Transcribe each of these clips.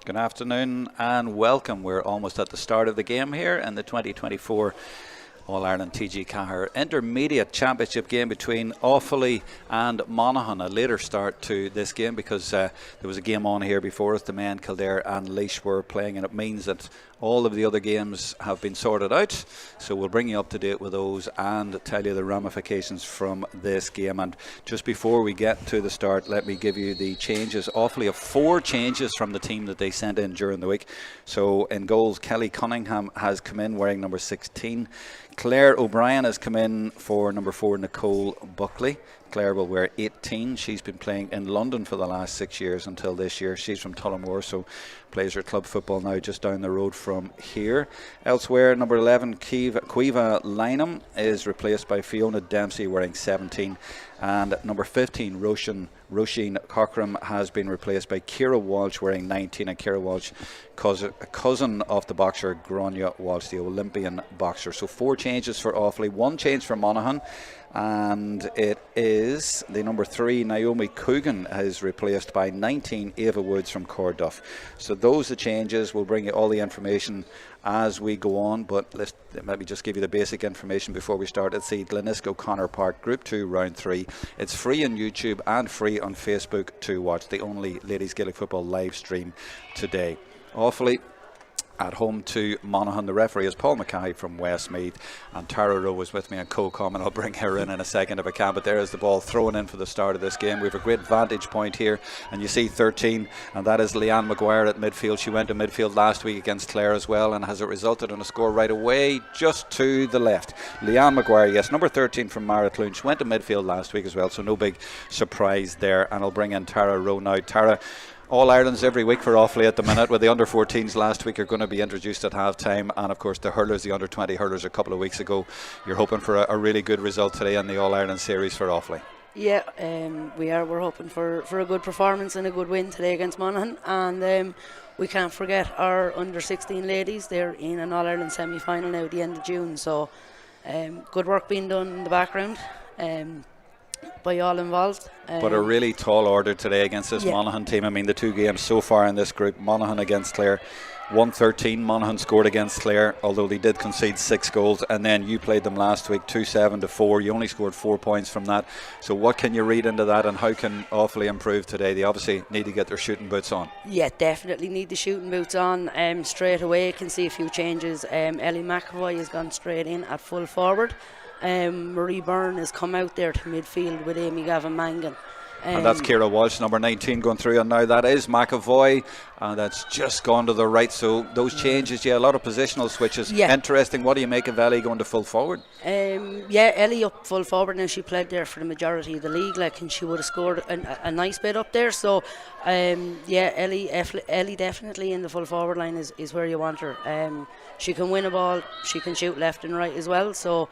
Good afternoon and welcome. We're almost at the start of the game here in the 2024 All-Ireland TG4 Intermediate Championship game between Offaly and Monaghan. A later start to this game because there was a game on here before us. The men, Kildare and Laois, were playing, and it means that all of the other games have been sorted out. So we'll bring you up to date with those and tell you the ramifications from this game. And just before we get to the start, let me give you the changes. Offaly have 4 changes from the team that they sent in during the week. So in goals, Kelly Cunningham has come in wearing number 16. Claire O'Brien has come in for number 4, Nicole Buckley. Claire will wear 18. She's been playing in London for the last 6 years until this year. She's from Tullamore, so plays her club football now just down the road from here. Elsewhere, number 11, Quiva Lynham is replaced by Fiona Dempsey wearing 17. And number 15, Roisin Cockram has been replaced by Ciara Walsh wearing 19. And Ciara Walsh, a cousin of the boxer Gráinne Walsh, the Olympian boxer. So 4 changes for Offaly, 1 change for Monaghan. And it is the number 3, Naomi Coogan, is replaced by 19, Ava Woods from Corduff. So those are the changes. We'll bring you all the information as we go on, but let me just give you the basic information before we start. It's the Glenisk O'Connor Park Group 2 Round 3. It's free on YouTube and free on Facebook to watch, the only ladies Gaelic football live stream today. Offaly at home to Monaghan. The referee is Paul Mackay from Westmeath, and Tara Rowe is with me on co-com, and I'll bring her in a second if I can. But there is the ball thrown in for the start of this game. We have a great vantage point here, and you see 13, and that is Leanne Maguire at midfield. She went to midfield last week against Clare as well, and has it resulted in a score right away just to the left. Leanne Maguire, yes, number 13 from Mara Clune. She went to midfield last week as well, so no big surprise there. And I'll bring in Tara Rowe now. Tara, All-Irelands every week for Offaly at the minute, with the under-14s last week are going to be introduced at half-time, and of course the hurlers, the under-20 hurlers a couple of weeks ago. You're hoping for a really good result today in the All-Ireland series for Offaly. Yeah, we're hoping for a good performance and a good win today against Monaghan, and we can't forget our under-16 ladies. They're in an All-Ireland semi-final now at the end of June, so good work being done in the background by all involved. But a really tall order today against this Monaghan team. I mean, the 2 games so far in this group, Monaghan against Clare, 1-13 Monaghan scored against Clare, although they did concede 6 goals, and then you played them last week 2-7 to 4. You only scored 4 points from that. So what can you read into that, and how can Offaly improve today? They obviously need to get their shooting boots on. Yeah, definitely need the shooting boots on straight away. You can see a few changes. Ellie McAvoy has gone straight in at full forward. Marie Byrne has come out there to midfield with Amy Gavin Mangan. And that's Ciara Walsh, number 19, going through, and now that is McAvoy, and that's just gone to the right. So those changes, a lot of positional switches. Interesting. What do you make of Ellie going to full forward? Ellie up full forward now. She played there for the majority of the league, and she would have scored a nice bit up there. So Ellie definitely in the full forward line is where you want her. She can win a ball, she can shoot left and right as well, so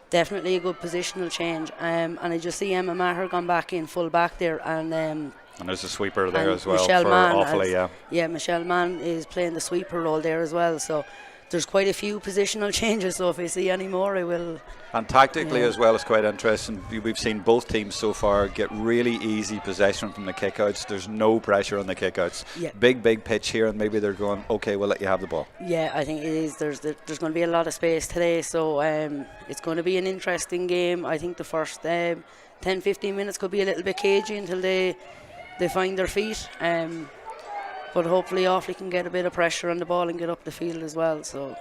definitely a good positional change. And I just see Emma Maher gone back in full back there, and there's a sweeper there as well Michelle for Mann Offaly. Michelle Mann is playing the sweeper role there as well, so there's quite a few positional changes, so if I see any more I will. And tactically as well, it's quite interesting. We've seen both teams so far get really easy possession from the kickouts. There's no pressure on the kickouts. Big pitch here, and maybe they're going, okay, we'll let you have the ball. I think it is. There's going to be a lot of space today, so it's going to be an interesting game. I think the first 10-15 minutes could be a little bit cagey until they find their feet. But hopefully Offaly can get a bit of pressure on the ball and get up the field as well. So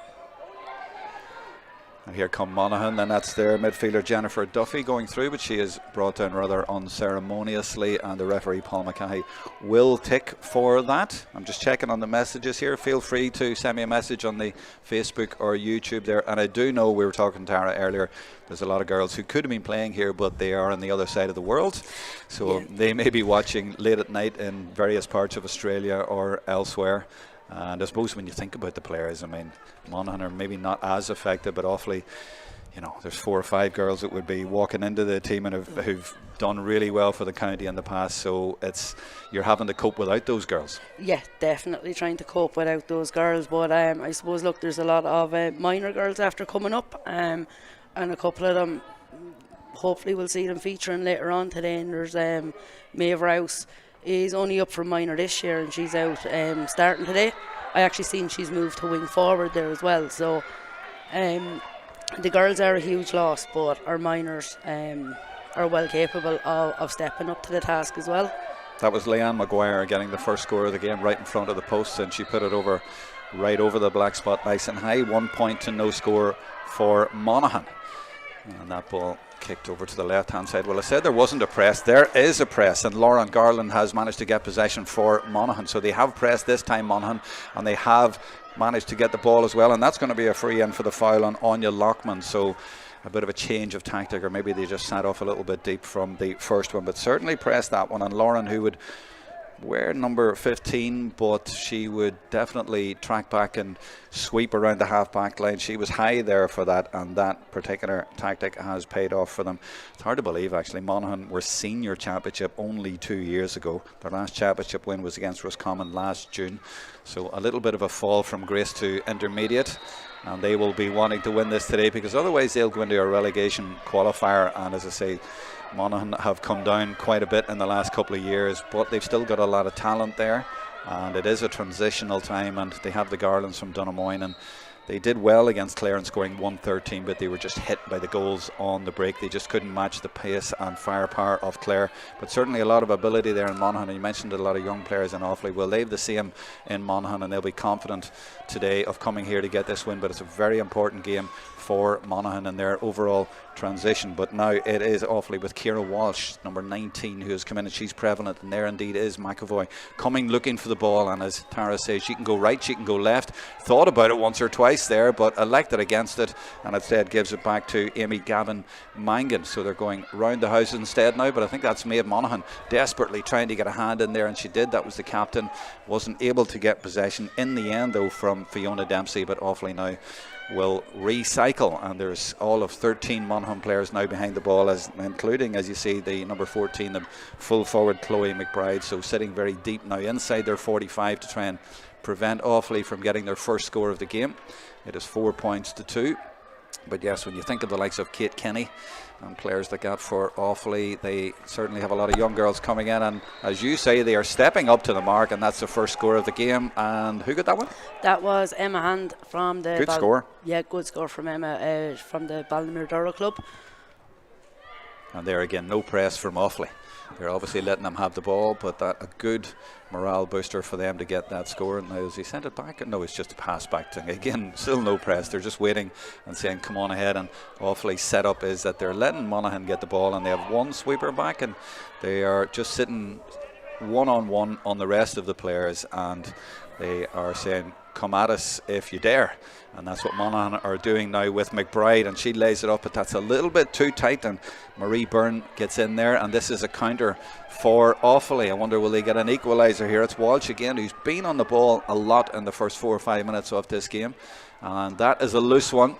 and here come Monaghan, and that's their midfielder Jennifer Duffy going through, but she is brought down rather unceremoniously, and the referee Paul Mackay will tick for that. I'm just checking on the messages here. Feel free to send me a message on the Facebook or YouTube there. And I do know, we were talking to Tara earlier, there's a lot of girls who could have been playing here, but they are on the other side of the world, so they may be watching late at night in various parts of Australia or elsewhere. And I suppose when you think about the players, I mean, Monaghan are maybe not as affected, but Offaly, there's 4 or 5 girls that would be walking into the team and who've done really well for the county in the past. So you're having to cope without those girls. Yeah, definitely trying to cope without those girls. But I suppose, look, there's a lot of minor girls after coming up, and a couple of them, hopefully we'll see them featuring later on today. And there's Maeve Rouse, is only up for minor this year, and she's out starting today. I actually seen she's moved to wing forward there as well. So the girls are a huge loss, but our minors are well capable of stepping up to the task as well. That was Leanne Maguire getting the first score of the game right in front of the post, and she put it over, right over the black spot, nice and high. 1 point to no score for Monaghan. And that ball kicked over to the left hand side. Well, I said there wasn't a press. There is a press, and Lauren Garland has managed to get possession for Monaghan. So they have pressed this time, Monaghan, and they have managed to get the ball as well. And that's going to be a free in for the foul on Anya Lockman. So a bit of a change of tactic, or maybe they just sat off a little bit deep from the first one, but certainly pressed that one. And Lauren, who would wear number 15, but she would definitely track back and sweep around the half back line. She was high there for that, and that particular tactic has paid off for them. It's hard to believe, actually. Monaghan were senior championship only 2 years ago. Their last championship win was against Roscommon last June, so a little bit of a fall from grace to intermediate, and they will be wanting to win this today, because otherwise they'll go into a relegation qualifier. And as I say, Monaghan have come down quite a bit in the last couple of years, but they've still got a lot of talent there, and it is a transitional time, and they have the Garlands from Dunnamoyne, and they did well against Clare in scoring 113, but they were just hit by the goals on the break. They just couldn't match the pace and firepower of Clare, but certainly a lot of ability there in Monaghan. And you mentioned a lot of young players in Offaly. Well, they have the same in Monaghan, and they'll be confident today of coming here to get this win. But it's a very important game for Monaghan in their overall transition. But now it is Offaly with Ciara Walsh, number 19, who has come in, and she's prevalent, and there indeed is McAvoy coming looking for the ball. And as Tara says, she can go right, she can go left. Thought about it once or twice there, but elected against it, and instead gives it back to Amy Gavin Mangan. So they're going round the house instead now, but I think that's made Monaghan desperately trying to get a hand in there, and she did. That was the captain. Wasn't able to get possession in the end though from Fiona Dempsey, but Offaly now will recycle, and there's all of 13 Monaghan players now behind the ball, including, as you see, the number 14, the full forward Chloe McBride. So sitting very deep now inside their 45 to try and prevent Offaly from getting their first score of the game. It is 4 points to 2. But yes, when you think of the likes of Kate Kenny and players like that for Offaly, they certainly have a lot of young girls coming in, and as you say, they are stepping up to the mark, and that's the first score of the game. And who got that one? That was Emma Hand from the good score. Yeah, good score from Emma from the Ballymere Club. And there again, no press from Offaly. They're obviously letting them have the ball, but that a good morale booster for them to get that score. And now, as he sent it back, no, it's just a pass back thing. Again, still no press. They're just waiting and saying, come on ahead. And Offaly's setup is that they're letting Monaghan get the ball, and they have one sweeper back, and they are just sitting one-on-one on the rest of the players, and they are saying, come at us if you dare. And that's what Monaghan are doing now with McBride, and she lays it up, but that's a little bit too tight, and Marie Byrne gets in there, and this is a counter for Offaly. I wonder, will they get an equaliser here? It's Walsh again, who's been on the ball a lot in the first 4 or 5 minutes of this game, and that is a loose one,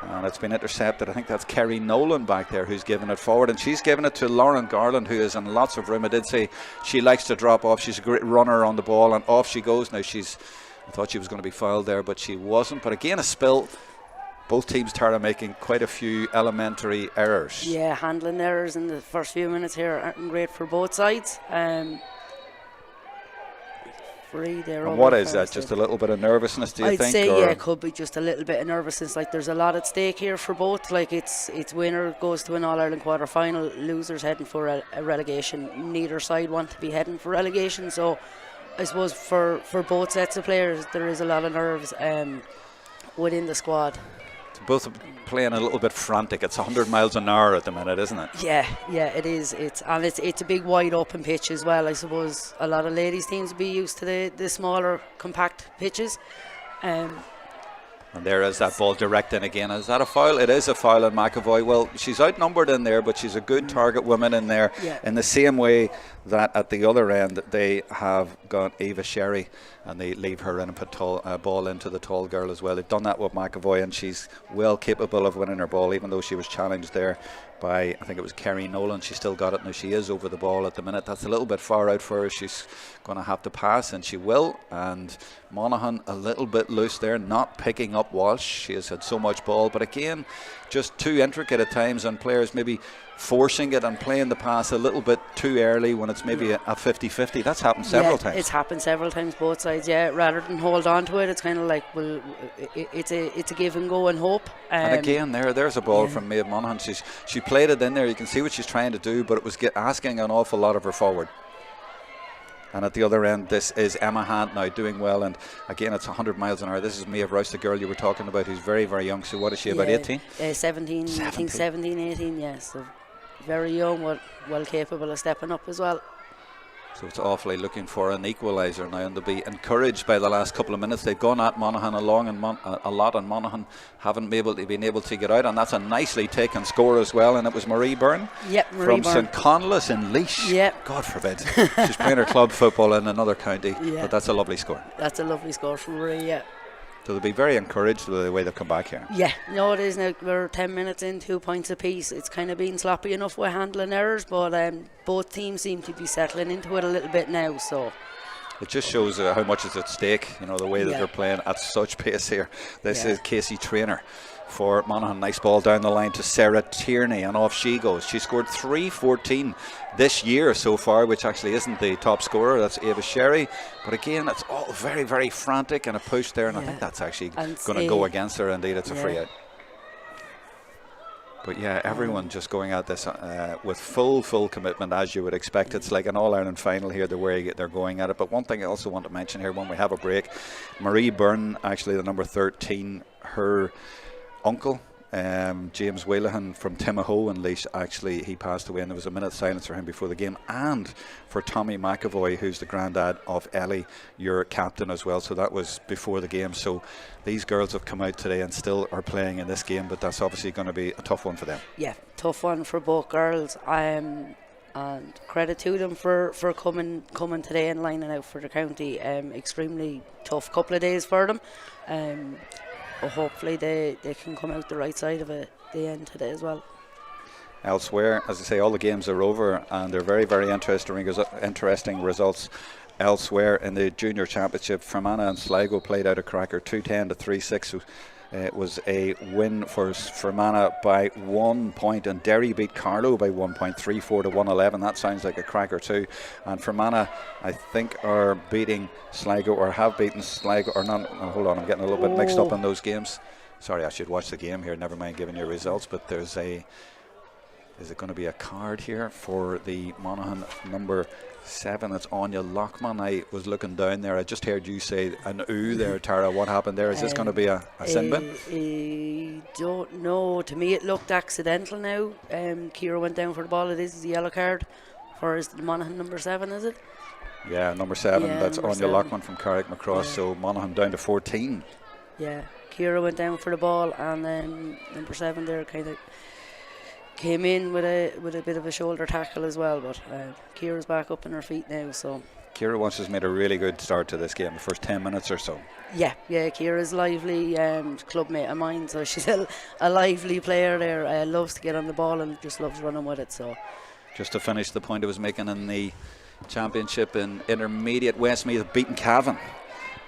and it's been intercepted. I think that's Kerry Nolan back there who's given it forward, and she's given it to Lauren Garland, who is in lots of room. I did say she likes to drop off. She's a great runner on the ball, and off she goes. Now I thought she was going to be fouled there, but she wasn't. But again, a spill. Both teams, Tara, making quite a few elementary errors. Yeah, handling errors in the first few minutes here aren't great for both sides. Free there. And what is that? Just a little bit of nervousness, do you think? I'd say, yeah, it could be just a little bit of nervousness. Like, there's a lot at stake here for both. Like, it's winner goes to an All-Ireland quarter-final, losers heading for a relegation. Neither side want to be heading for relegation, so I suppose for both sets of players there is a lot of nerves within the squad. Both playing a little bit frantic. It's 100 miles an hour at the minute, isn't it? Yeah, it is. It's a big wide open pitch as well. I suppose a lot of ladies teams will be used to the smaller compact pitches. And there is that ball direct in again. Is that a foul? It is a foul on McAvoy. Well, she's outnumbered in there, but she's a good target woman in there. Yeah. In the same way that at the other end they have got Eva Sherry, and they leave her in and put ball into the tall girl as well. They've done that with McAvoy, and she's well capable of winning her ball, even though she was challenged there by, I think it was Kerry Nolan. She still got it. Now she is over the ball at the minute. That's a little bit far out for her. She's going to have to pass, and she will. And Monaghan a little bit loose there, not picking up Walsh. She has had so much ball, but again, just too intricate at times, and players maybe forcing it and playing the pass a little bit too early when it's maybe a 50-50. That's happened several times. It's happened several times, both sides. Yeah, rather than hold on to it, it's kind of like, well, it's a give and go and hope. And again, there's a ball from Maeve Monaghan. She played it in there. You can see what she's trying to do, but it was asking an awful lot of her forward. And at the other end, this is Emma Hand now doing well. And again, it's 100 miles an hour. This is Maeve Rouse, the girl you were talking about, who's very, very young. So what is she, about 18? 17, I think 17, 18, yeah. So very young, well capable of stepping up as well. So it's Offaly looking for an equaliser now, and they'll be encouraged by the last couple of minutes. They've gone at Monaghan a lot, and Monaghan haven't been able to get out. And that's a nicely taken score as well. And it was Marie Byrne from St Conlas in Laois. Yep. God forbid. She's playing her club football in another county, but that's a lovely score. That's a lovely score from Marie, yeah. So they'll be very encouraged with the way they've come back here. Yeah, no, it is now. We're 10 minutes in, 2 points apiece. It's kind of been sloppy enough with handling errors, but both teams seem to be settling into it a little bit now. So it just shows how much is at stake. The way that they're playing at such pace here. This is Casey Traynor for Monaghan. Nice ball down the line to Sarah Tierney, and off she goes. She scored 3-14 this year so far, which actually isn't the top scorer. That's Ava Sherry, but again, it's all very, very frantic and a push there, and I think that's actually going to go against her. Indeed, it's a free out. But everyone just going at this with full commitment, as you would expect. It's like an All-Ireland final here, the way they're going at it. But one thing I also want to mention here, when we have a break, Marie Byrne, actually the number 13, her uncle, James Whalehan from Timahoe in Laois, actually he passed away, and there was a minute's silence for him before the game, and for Tommy McAvoy, who's the granddad of Ellie, your captain as well. So that was before the game. So these girls have come out today and still are playing in this game, but that's obviously going to be a tough one for them. Yeah, tough one for both girls. And credit to them for coming today and lining out for the county. Extremely tough couple of days for them. But hopefully they can come out the right side of it at the end today as well. Elsewhere, as I say, all the games are over, and they're very, very interesting results elsewhere in the junior championship. Fermanagh and Sligo played out a cracker, 2-10 to 3-6. It was a win for Fermanagh by 1 point, and Derry beat Carlow by 1 point, 3-4 to 111. That sounds like a cracker too. And Fermanagh, I think, are beating Sligo, or have beaten Sligo, or not. Oh, hold on, I'm getting a little bit mixed up in those games. Sorry, I should watch the game here, never mind giving you results. But there's is it going to be a card here for the Monaghan number 7? It's Anya Lockman. I was looking down there. I just heard you say an ooh there, Tara. What happened there? Is this going to be a sin bin? I don't know. To me, it looked accidental now. Ciara went down for the ball. It is a yellow card for the Monaghan number 7, is it? Yeah, number 7. That's Anya Lockman from Carrick Macross. So Monaghan down to 14. Yeah, Ciara went down for the ball, and then number 7 there kind of came in with a bit of a shoulder tackle as well, but Ciara's back up on her feet now. So Ciara once has made a really good start to this game, the first 10 minutes or so. Yeah, Ciara's lively, clubmate of mine, so she's a lively player there. Loves to get on the ball and just loves running with it. So just to finish the point I was making in the championship in intermediate, Westmeath have beaten Cavan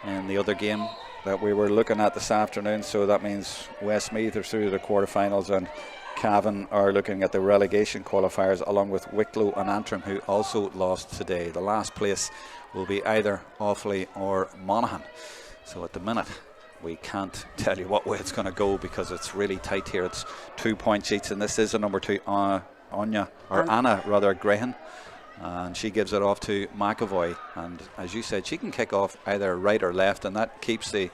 in the other game that we were looking at this afternoon. So that means Westmeath are through to the quarterfinals, and Cavan are looking at the relegation qualifiers, along with Wicklow and Antrim, who also lost today. The last place will be either Offaly or Monaghan. So at the minute, we can't tell you what way it's going to go, because it's really tight here. It's 2 points each, and this is a number 2, Anna Graham, and she gives it off to McAvoy. And as you said, she can kick off either right or left, and that keeps the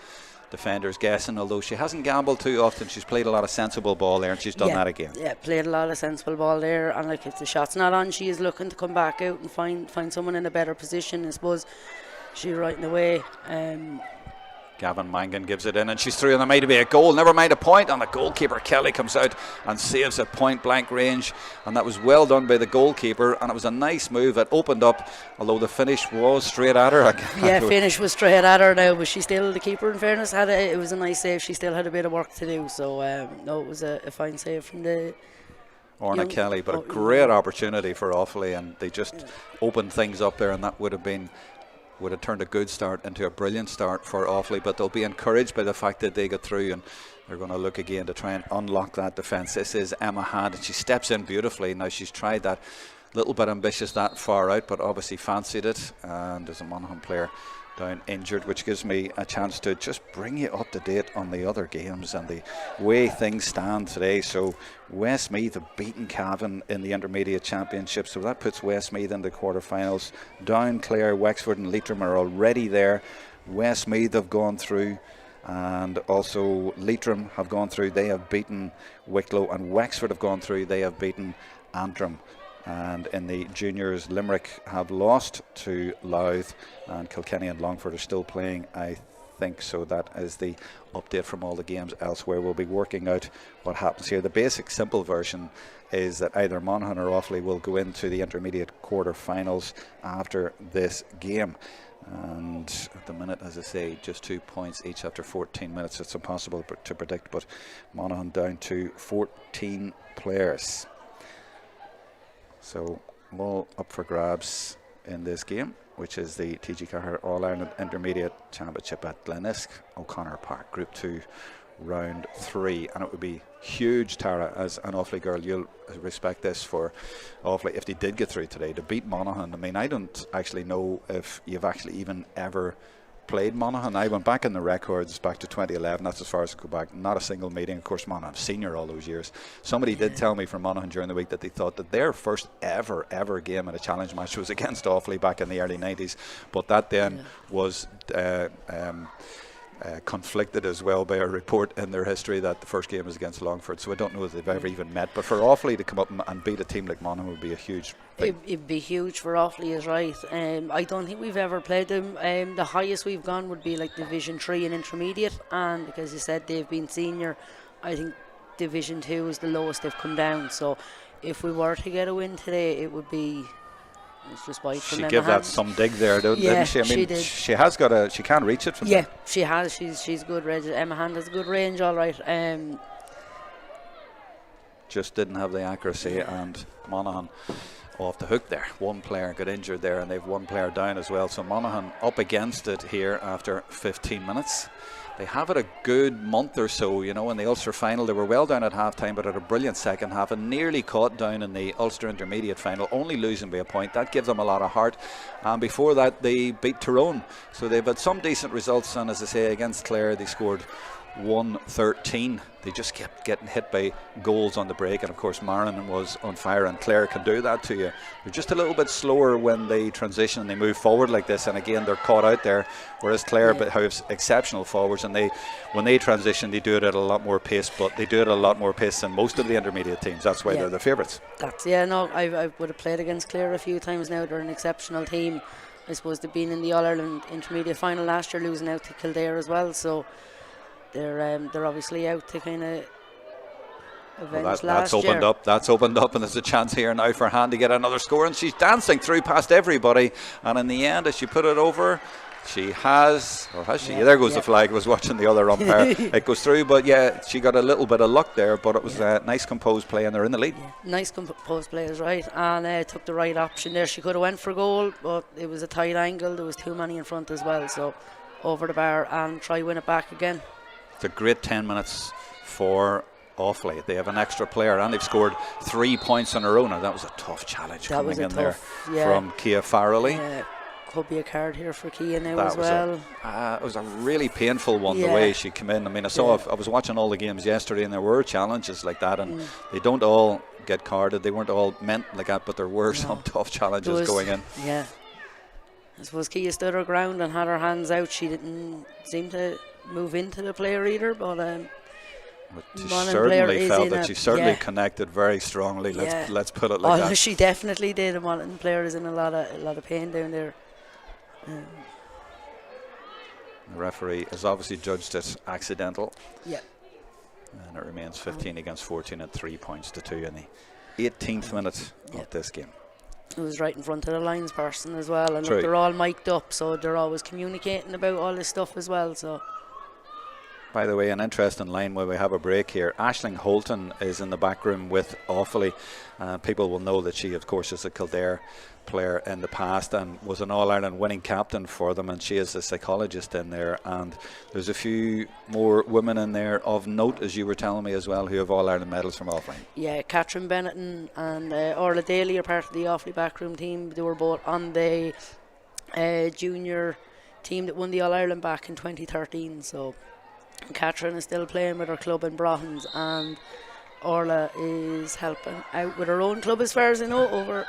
defenders guessing. Although she hasn't gambled too often, she's played a lot of sensible ball there, and she's done that again. Yeah, played a lot of sensible ball there, and like, if the shot's not on, she is looking to come back out and find someone in a better position. I suppose she's right in the way. Gavin Mangan gives it in, and she's through, and there might be a goal, never mind a point, and the goalkeeper Kelly comes out and saves at point blank range, and that was well done by the goalkeeper, and it was a nice move. It opened up, although the finish was straight at her. Finish was straight at her now, but she still, the keeper in fairness, it was a nice save. She still had a bit of work to do, so no, it was a fine save from the Orna Kelly, but a great opportunity for Offaly, and they just opened things up there, and that would have been would have turned a good start into a brilliant start for Offaly, but they'll be encouraged by the fact that they got through, and they're going to look again to try and unlock that defence. This is Emma Hand, and she steps in beautifully. Now she's tried that little bit ambitious that far out, but obviously fancied it, and there's a Monaghan player down injured, which gives me a chance to just bring you up to date on the other games and the way things stand today. So Westmeath have beaten Cavan in the Intermediate Championship, so that puts Westmeath in the quarterfinals. Down, Clare, Wexford and Leitrim are already there. Westmeath have gone through, and also Leitrim have gone through. They have beaten Wicklow, and Wexford have gone through. They have beaten Antrim. And in the juniors, Limerick have lost to Louth, and Kilkenny and Longford are still playing, I think. So that is the update from all the games elsewhere. We'll be working out what happens here. The basic simple version is that either Monaghan or Offaly will go into the intermediate quarter-finals after this game. And at the minute, as I say, just 2 points each after 14 minutes. It's impossible to predict, but Monaghan down to 14 players. So all up for grabs in this game, which is the TG4 All-Ireland Intermediate Championship at Glenisk, O'Connor Park, Group 2, Round 3. And it would be huge, Tara, as an Offaly girl. You'll respect this for Offaly if they did get through today, to beat Monaghan. I mean, I don't actually know if you've actually even ever played Monaghan. I went back in the records back to 2011. That's as far as I go back. Not a single meeting. Of course, Monaghan senior all those years. Somebody did tell me from Monaghan during the week that they thought that their first ever game in a challenge match was against Offaly back in the early 90s, but that then was conflicted as well by a report in their history that the first game was against Longford. So I don't know if they've ever even met, but for Offaly to come up and beat a team like Monaghan would be a huge thing. It'd be huge for Offaly, is right. I don't think we've ever played them. The highest we've gone would be like Division 3 in intermediate, and because you said they've been senior, I think Division 2 is the lowest they've come down. So if we were to get a win today, it would be just wide from Emma. She gave that some dig there, didn't she? I mean, she did. She has got she can reach it from there. She has. She's good range. Emma Hand has good range, all right. Just didn't have the accuracy, and Monaghan off the hook there. One player got injured there, and they've one player down as well. So Monaghan up against it here after 15 minutes. They have it a good month or so, you know, in the Ulster final. They were well down at half-time, but had a brilliant second half and nearly caught down in the Ulster Intermediate final, only losing by a point. That gives them a lot of heart. And before that, they beat Tyrone. So they've had some decent results, and as I say, against Clare, they scored 1-13. They just kept getting hit by goals on the break, and of course Monaghan was on fire, and Clare can do that to you. They're just a little bit slower when they transition and they move forward like this, and again they're caught out there, whereas Clare have exceptional forwards, and when they transition they do it at a lot more pace, but they do it at a lot more pace than most of the intermediate teams. That's why they're the favourites. I would have played against Clare a few times now. They're an exceptional team. I suppose they've been in the All-Ireland Intermediate final last year, losing out to Kildare as well, so they're obviously out to kind of avenge last year. That's opened up, and there's a chance here now for Han to get another score, and she's dancing through past everybody, and in the end, as she put it over, she has she? Yeah, there goes the flag. I was watching the other umpire. It goes through, but she got a little bit of luck there, but it was a nice composed play, and they're in the lead. Nice composed play is right, and took the right option there. She could have went for goal, but it was a tight angle. There was too many in front as well, so over the bar and try win it back again. It's a great 10 minutes for Offaly. They have an extra player, and they've scored 3 points on their own. That was a tough challenge coming in there from Kia Farrelly. Could be a card here for Kia now as well. It was a really painful one, the way she came in. I mean, I was watching all the games yesterday, and there were challenges like that, and they don't all get carded. They weren't all meant like that, but there were some tough challenges going in. Yeah. I suppose Kia stood her ground and had her hands out. She didn't seem to move into the player either, but she certainly felt that she certainly connected very strongly. Let's put it like that. She definitely did. A Monaghan player is in a lot of pain down there. The referee has obviously judged it accidental. Yeah. And it remains 15 against 14 at 3 points to 2 in the 18th minute of this game. It was right in front of the lines person as well, and they're all mic'd up, so they're always communicating about all this stuff as well. So By the way, an interesting line while we have a break here. Aisling Holton is in the back room with Offaly. People will know that she, of course, is a Kildare player in the past and was an All-Ireland winning captain for them, and she is a psychologist in there. And there's a few more women in there of note, as you were telling me as well, who have All-Ireland medals from Offaly. Yeah, Catherine Bennett and Orla Daly are part of the Offaly backroom team. They were both on the junior team that won the All-Ireland back in 2013. So Catherine is still playing with her club in Brahons, and Orla is helping out with her own club, as far as I know, over.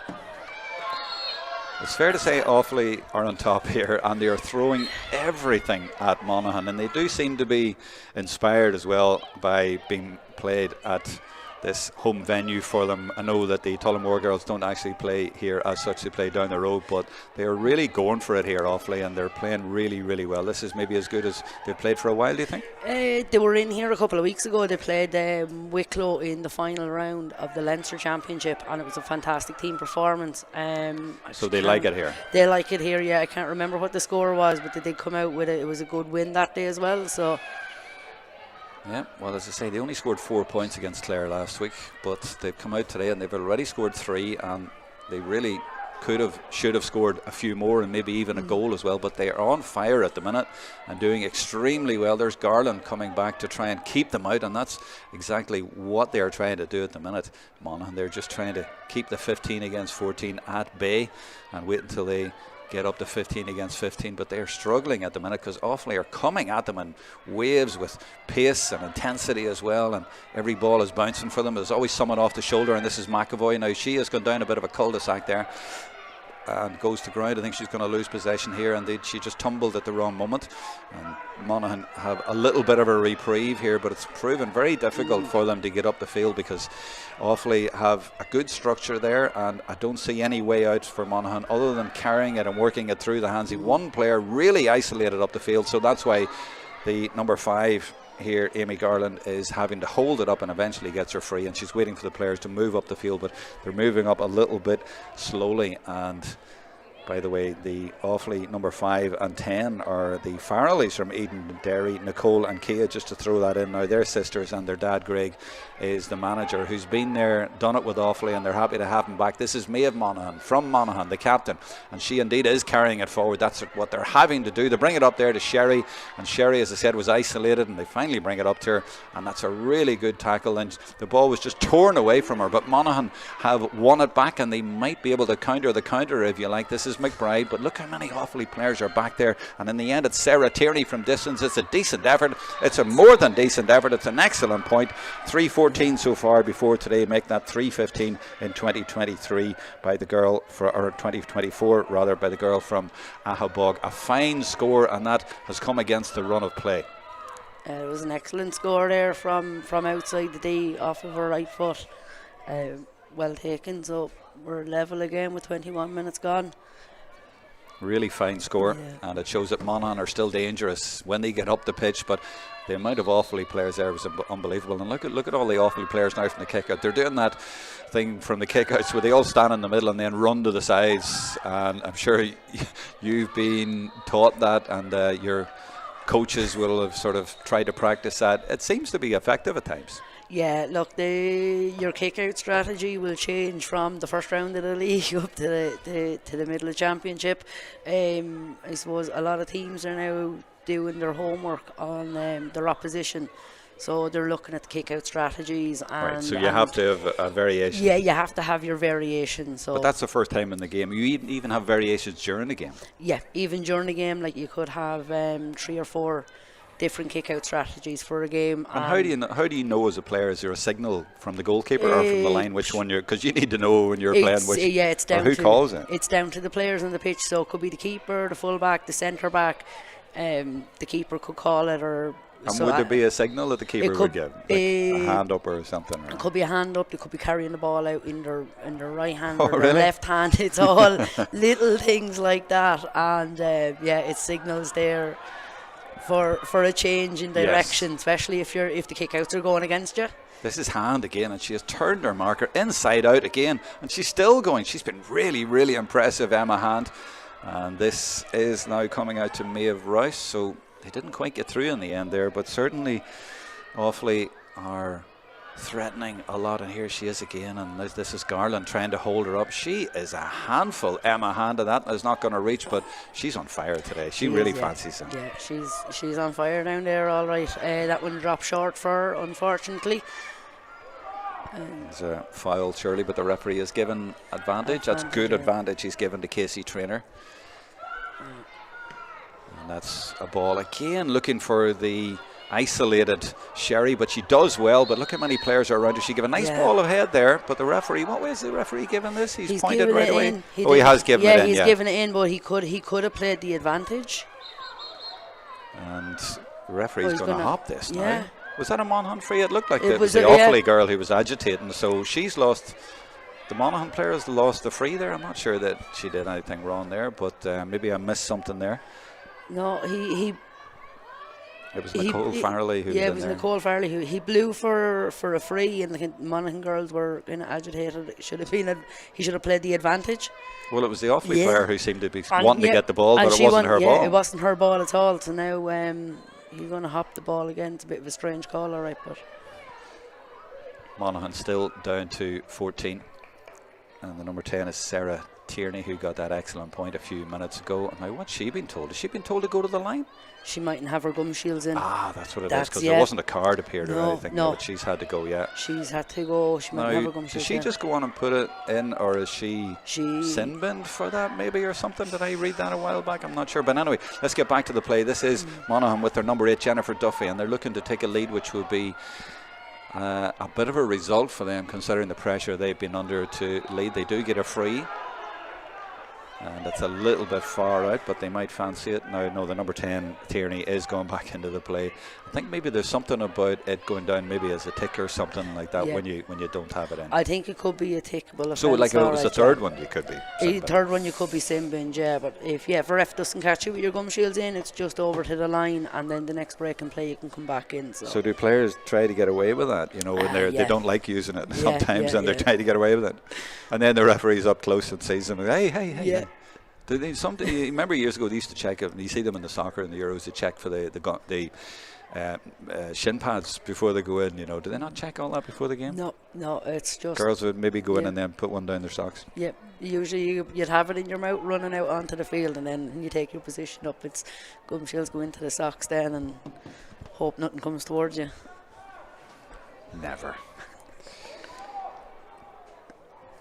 It's fair to say Offaly are on top here, and they are throwing everything at Monaghan, and they do seem to be inspired as well by being played at this home venue for them. I know that the Tullamore girls don't actually play here as such, they play down the road, but they are really going for it here, Offaly, and they're playing really, really well. This is maybe as good as they've played for a while, do you think? They were in here a couple of weeks ago. They played Wicklow in the final round of the Leinster Championship, and it was a fantastic team performance. So they like it here? They like it here, yeah. I can't remember what the score was, but they did come out with it. It was a good win that day as well, so... Yeah, well, as I say, they only scored 4 points against Clare last week, but they've come out today and they've already scored 3, and they really should have scored a few more and maybe even a goal as well. But they are on fire at the minute and doing extremely well. There's Garland coming back to try and keep them out, and that's exactly what they are trying to do at the minute, Monaghan. They're just trying to keep the 15 against 14 at bay and wait until they get up to 15 against 15, but they're struggling at the minute because Offaly are coming at them in waves with pace and intensity as well, and every ball is bouncing for them. There's always someone off the shoulder, and this is McAvoy. Now she has gone down a bit of a cul-de-sac there and goes to ground. I think she's going to lose possession here. Indeed, she just tumbled at the wrong moment, and Monaghan have a little bit of a reprieve here, but it's proven very difficult for them to get up the field because Offaly have a good structure there, and I don't see any way out for Monaghan other than carrying it and working it through the hands of one player really isolated up the field. So that's why the number 5 here, Amy Garland, is having to hold it up and eventually gets her free, and she's waiting for the players to move up the field, but they're moving up a little bit slowly. And by the way, the Offaly number 5 and 10 are the Farrellys from Eden Derry, Nicole and Kia, just to throw that in. Now they're sisters, and their dad Greg is the manager who's been there, done it with Offaly, and they're happy to have him back. This is Maeve Monaghan from Monaghan, the captain, and she indeed is carrying it forward. That's what they're having to do. They bring it up there to Sherry, and Sherry, as I said, was isolated, and they finally bring it up to her, and that's a really good tackle, and the ball was just torn away from her, but Monaghan have won it back, and they might be able to counter the counter, if you like. This is McBride, but look how many Offaly players are back there, and in the end it's Sarah Tierney from distance. It's a decent effort. It's a more than decent effort. It's an excellent point. 3:14 so far before today, make that 3:15 in 2023 by the girl or 2024 rather, by the girl from Ahabog. A fine score, and that has come against the run of play. It was an excellent score there from outside the D off of her right foot. Well taken. So we're level again with 21 minutes gone. Really fine score, yeah. And it shows that Monaghan are still dangerous when they get up the pitch, but the amount of Offaly players there was unbelievable. And look at all the Offaly players now from the kick out. They're doing that thing from the kick outs where they all stand in the middle and then run to the sides, and I'm sure you've been taught that, and your coaches will have sort of tried to practice that. It seems to be effective at times. Yeah, look, your kick-out strategy will change from the first round of the league up to the middle of the championship. I suppose a lot of teams are now doing their homework on their opposition, so they're looking at the kick-out strategies. And, right, so you have to have a variation. Yeah, you have to have your variation. So, but that's the first time in the game. You even have variations during the game. Yeah, even during the game, like you could have 3 or 4 different kick-out strategies for a game. And how do you know as a player? Is there a signal from the goalkeeper or from the line which one you're? Because you need to know when you're playing which. Yeah, it's down. Or who calls it? It's down to the players on the pitch. So it could be the keeper, the full-back, the centre back. The keeper could call it, or. And so would there be a signal that the keeper would get, like a hand up or something? Or? It could be a hand up. They could be carrying the ball out in their right hand or their left hand. It's all little things like that, and it signals there for a change in direction, yes. Especially if the kickouts are going against you. This is Hand again, and she has turned her marker inside out again, and she's still going. She's been really, really impressive, Emma Hand. And this is now coming out to Maeve Rouse. So they didn't quite get through in the end there, but certainly Offaly are threatening a lot, and here she is again, and this is Garland trying to hold her up. She is a handful. Emma Hand, and that is not going to reach, but she's on fire today. She really fancies it. Yeah, she's on fire down there, all right. That one dropped short for her, unfortunately. There's a foul, surely, but the referee has given advantage. That's good advantage he's given to Casey Traynor. And that's a ball again, looking for the isolated Sherry, but she does well. But look how many players are around her. She gave a nice ball ahead there, but the referee, what way is the referee giving this? He's pointed right away. He has given it in. He's given it in, but he could have played the advantage. And the referee's going to hop this now. Was that a Monaghan free? It looked like it was the Offaly girl who was agitating. So she's lost. The Monaghan player has lost the free there. I'm not sure that she did anything wrong there, but maybe I missed something there. No, It was Nicole Farrelly who was in there. It was Nicole Farrelly who he blew for a free, and the Monaghan girls were kind of agitated. He should have played the advantage. Well, it was the Offaly player who seemed to be wanting to get the ball, but it wasn't her ball. It wasn't her ball at all. So now he's going to hop the ball again. It's a bit of a strange call, all right, but Monaghan still down to 14, and the number 10 is Sarah Tierney, who got that excellent point a few minutes ago. And now, what's she been told? Has she been told to go to the line? She mightn't have her gum shields in. That's what it is, because there wasn't a card appeared or anything. No, but she's had to go. She's had to go. She mightn't have her gum shields in. Does she just go on and put it in, or is she sin binned for that maybe, or something? Did I read that a while back? I'm not sure. But anyway, let's get back to the play. This is Monaghan with their number 8 Jennifer Duffy, and they're looking to take a lead, which would be a bit of a result for them considering the pressure they've been under to lead. They do get a free, and it's a little bit far out, but they might fancy it. Now, no, the number 10 Tierney is going back into the play. I think maybe there's something about it going down maybe as a tick or something like that when you don't have it in. I think it could be a tickable offence. So like if it was the third one, you could be the third one, you could be sin-binned, but if a ref doesn't catch you with your gum shields in, it's just over to the line, and then the next break and play you can come back in. So do players try to get away with that, when they don't like using it sometimes, and they're trying to get away with it, and then the referee's up close and sees them, hey. Do they something? You remember years ago they used to check it, and you see them in the soccer and the Euros, they check for the shin pads before they go in. Do they not check all that before the game? No, it's just girls would maybe go in and then put one down their socks. Yep, usually you'd have it in your mouth running out onto the field, and then when you take your position up, it's gum shields go into the socks then, and hope nothing comes towards you. Never.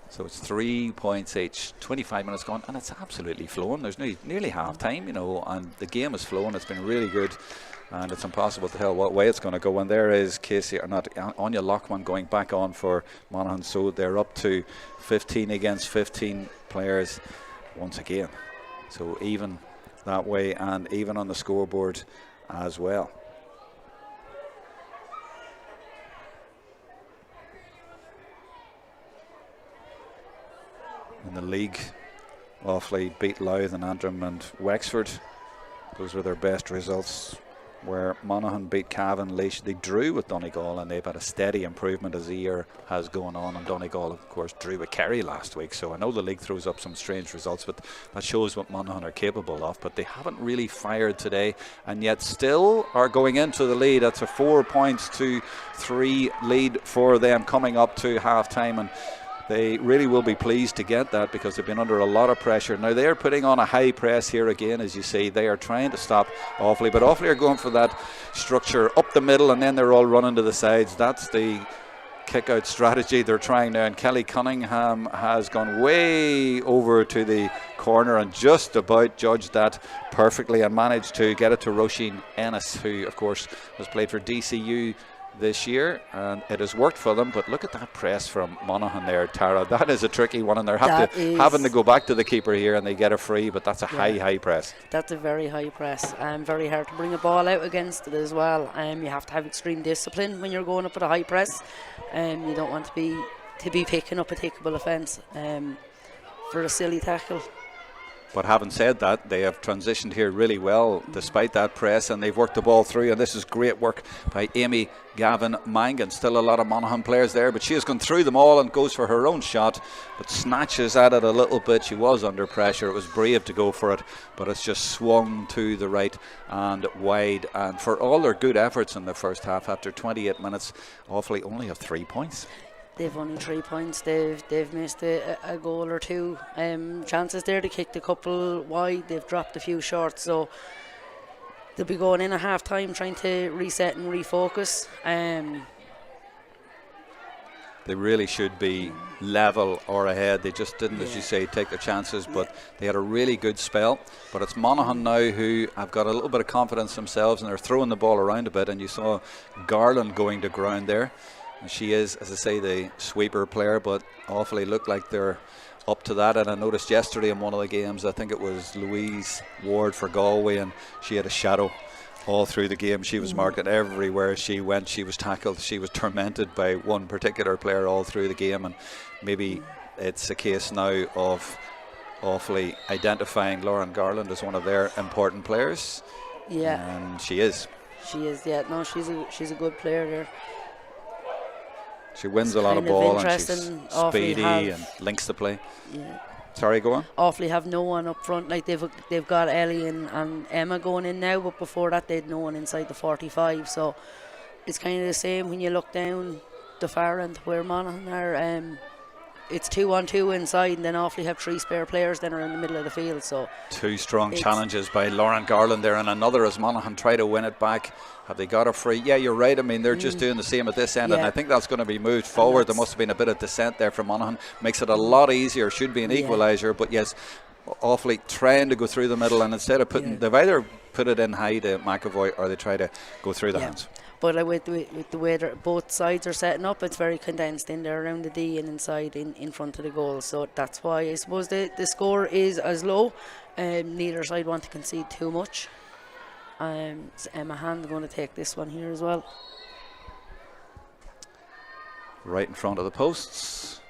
So it's 3 points each, 25 minutes gone, and it's absolutely flowing. There's nearly half time, and the game is flowing. It's been really good, and it's impossible to tell what way it's going to go. And there is Anya Lockman going back on for Monaghan. So they're up to 15 against 15 players once again. So even that way, and even on the scoreboard as well. In the league, Offaly beat Louth and Antrim and Wexford. Those were their best results. Where Monaghan beat Cavan, Laois. They drew with Donegal, and they've had a steady improvement as the year has gone on. And Donegal, of course, drew with Kerry last week. So I know the league throws up some strange results, but that shows what Monaghan are capable of. But they haven't really fired today, and yet still are going into the lead. That's a 4 points to 3 lead for them coming up to half time. And they really will be pleased to get that, because they've been under a lot of pressure. Now they're putting on a high press here again, as you see. They are trying to stop Offaly, but Offaly are going for that structure up the middle, and then they're all running to the sides. That's the kick-out strategy they're trying now. And Kelly Cunningham has gone way over to the corner and just about judged that perfectly and managed to get it to Roisin Ennis, who, of course, has played for DCU this year, and it has worked for them. But look at that press from Monaghan there, Tara. That is a tricky one, and they're having to go back to the keeper here, and they get a free, but that's a high press. That's a very high press, and very hard to bring a ball out against it as well. You have to have extreme discipline when you're going up at a high press. You don't want to be picking up a takeable offence for a silly tackle. But having said that, they have transitioned here really well despite that press, and they've worked the ball through, and this is great work by Amy Gavin Mangan. Still a lot of Monaghan players there, but she has gone through them all and goes for her own shot, but snatches at it a little bit. She was under pressure. It was brave to go for it, but it's just swung to the right and wide. And for all their good efforts in the first half, after 28 minutes, Offaly only have 3 points. They've only 3 points. They've missed a goal or two. Chances there. They kicked a couple wide. They've dropped a few short. So they'll be going in at half time trying to reset and refocus. They really should be level or ahead. They just didn't, as you say, take their chances, but they had a really good spell. But it's Monaghan now who have got a little bit of confidence themselves, and they're throwing the ball around a bit. And you saw Garland going to ground there. And she is, as I say, the sweeper player, but Offaly look like they're up to that. And I noticed yesterday in one of the games, I think it was Louise Ward for Galway, and she had a shadow all through the game. She was marked at everywhere she went. She was tackled. She was tormented by one particular player all through the game, and maybe it's a case now of Offaly identifying Lauren Garland as one of their important players. Yeah, and she is. She is. Yeah, no, she's a good player there. She wins a lot of ball, and she's speedy and links the play. Yeah. Sorry, go on. Offaly have no one up front. Like they've got Ellie and Emma going in now, but before that they'd no one inside the 45. So it's kind of the same when you look down the far end where Monaghan are. It's 2-on-2 inside, and then Offaly have 3 spare players then around the middle of the field. So 2 strong challenges by Lauren Garland there, and another as Monaghan try to win it back. Have they got a free? Yeah, you're right. I mean, they're just doing the same at this end, and I think that's going to be moved forward. There must have been a bit of dissent there from Monaghan. Makes it a lot easier. Should be an equaliser, but yes, Offaly trying to go through the middle, and instead of putting, they've either put it in high to McAvoy, or they try to go through the hands. But with the way both sides are setting up, it's very condensed in there around the D and inside in front of the goal. So that's why I suppose the score is as low. Neither side want to concede too much. So Emma Hand going to take this one here as well. Right in front of the posts.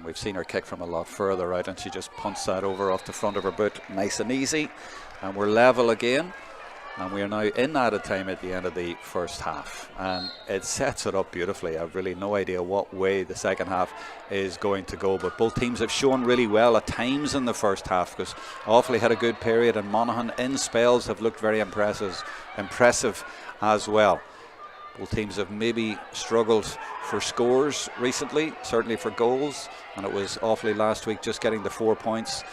We've seen her kick from a lot further out, and she just punts that over off the front of her boot, nice and easy. And we're level again. And we are now in added time at the end of the first half, and it sets it up beautifully. I've really no idea what way the second half is going to go, but both teams have shown really well at times in the first half, because Offaly had a good period, and Monaghan in spells have looked very impressive as well. Both teams have maybe struggled for scores recently, certainly for goals, and it was Offaly last week just getting the 4 points.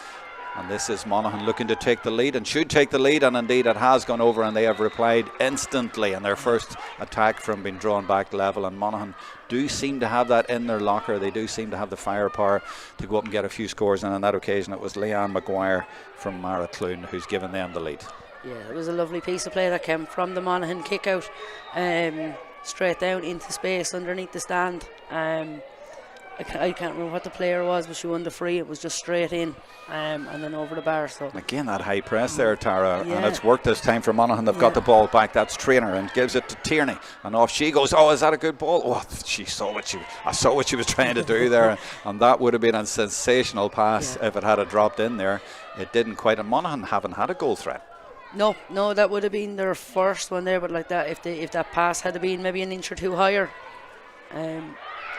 And this is Monaghan looking to take the lead, and should take the lead, and indeed it has gone over, and they have replied instantly in their first attack from being drawn back level. And Monaghan do seem to have that in their locker. They do seem to have the firepower to go up and get a few scores, and on that occasion it was Leanne Maguire from Maracloon who's given them the lead. Yeah, it was a lovely piece of play that came from the Monaghan kick out, straight down into space underneath the stand. I can't remember what the player was, but she won the free. It was just straight in and then over the bar. So again, that high press there, Tara, and it's worked this time for Monaghan. They've got the ball back. That's Trainer, and gives it to Tierney, and off she goes. Oh, is that a good ball? Oh, I saw what she was trying to do there, and that would have been a sensational pass if it had dropped in there. It didn't quite, and Monaghan haven't had a goal threat. No, that would have been their first one there, but like that, if that pass had been maybe an inch or two higher.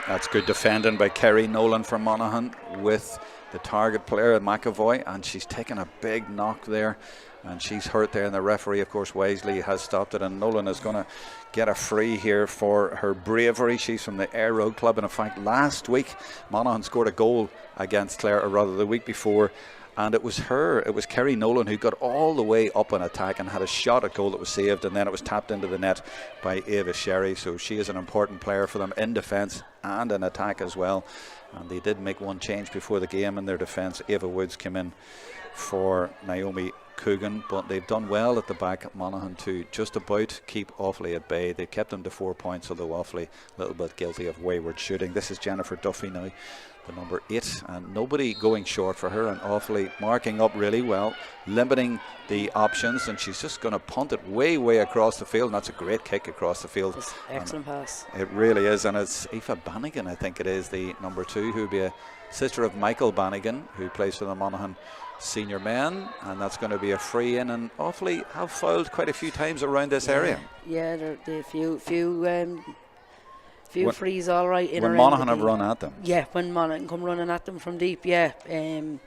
That's good defending by Kerry Nolan from Monaghan with the target player McAvoy, and she's taken a big knock there, and she's hurt there, and the referee, of course, wisely has stopped it, and Nolan is going to get a free here for her bravery. She's from the Air Road Club, and in fact last week Monaghan scored a goal against Clare, or rather the week before, and it was Kerry Nolan who got all the way up in attack and had a shot at goal that was saved, and then it was tapped into the net by Ava Sherry. So she is an important player for them in defence and in attack as well. And they did make one change before the game in their defence. Ava Woods came in for Naomi Coogan, but they've done well at the back at Monaghan to just about keep Offaly at bay. They kept them to 4 points, although Offaly a little bit guilty of wayward shooting. This is Jennifer Duffy now, the number 8, and nobody going short for her, and Offaly marking up really well, limiting the options, and she's just going to punt it way across the field, and that's a great kick across the field. Excellent pass. It really is, and it's Aoife Bannigan, I think it is, the number 2, who'll be sister of Michael Bannigan, who plays for the Monaghan senior men, and that's going to be a free in. And Offaly have fouled quite a few times around this area. Yeah, there few frees all right in when around Monaghan have run at them. Yeah, when Monaghan come running at them from deep. Yeah, there'll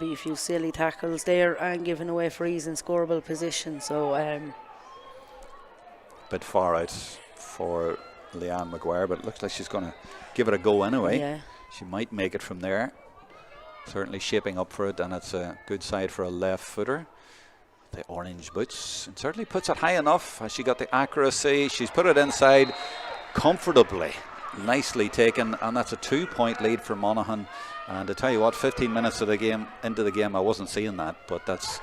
be a few silly tackles there and giving away frees in scoreable position. So bit far out for Leanne Maguire, but it looks like she's going to give it a go anyway. Yeah. She might make it from there. Certainly shaping up for it, and it's a good side for a left footer. The orange boots, and certainly puts it high enough. Has she got the accuracy? She's put it inside comfortably. Nicely taken, and that's a 2-point lead for Monaghan. And to tell you what, 15 minutes of the game into the game, I wasn't seeing that, but that's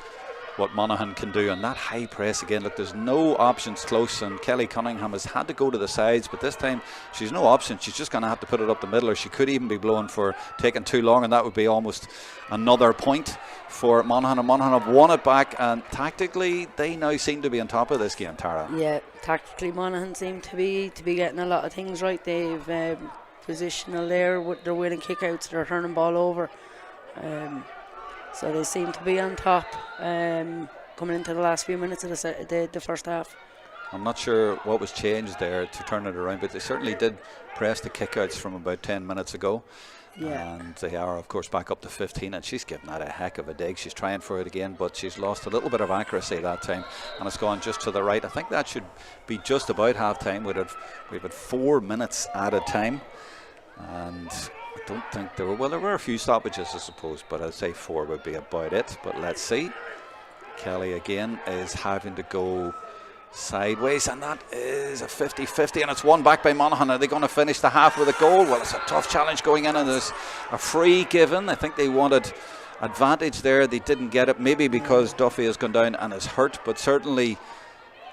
what Monaghan can do. And that high press again, look, there's no options close, and Kelly Cunningham has had to go to the sides, but this time she's no option. She's just going to have to put it up the middle, or she could even be blown for taking too long, and that would be almost another point for Monaghan. And Monaghan have won it back, and tactically they now seem to be on top of this game, Tara. Yeah, tactically Monaghan seem to be getting a lot of things right. They've positional there with their winning kickouts, they're turning ball over. So they seem to be on top coming into the last few minutes of the first half. I'm not sure what was changed there to turn it around, but they certainly did press the kickouts from about 10 minutes ago. Yeah. And they are, of course, back up to 15, and she's given that a heck of a dig. She's trying for it again, but she's lost a little bit of accuracy that time, and it's gone just to the right. I think that should be just about half time. We've had 4 minutes added time, and I don't think there were a few stoppages, I suppose, but I'd say 4 would be about it. But let's see. Kelly again is having to go sideways, and that is a 50-50, and it's won back by Monaghan. Are they going to finish the half with a goal? Well, it's a tough challenge going in, and there's a free given. I think they wanted advantage there. They didn't get it, maybe because Duffy has gone down and is hurt, but certainly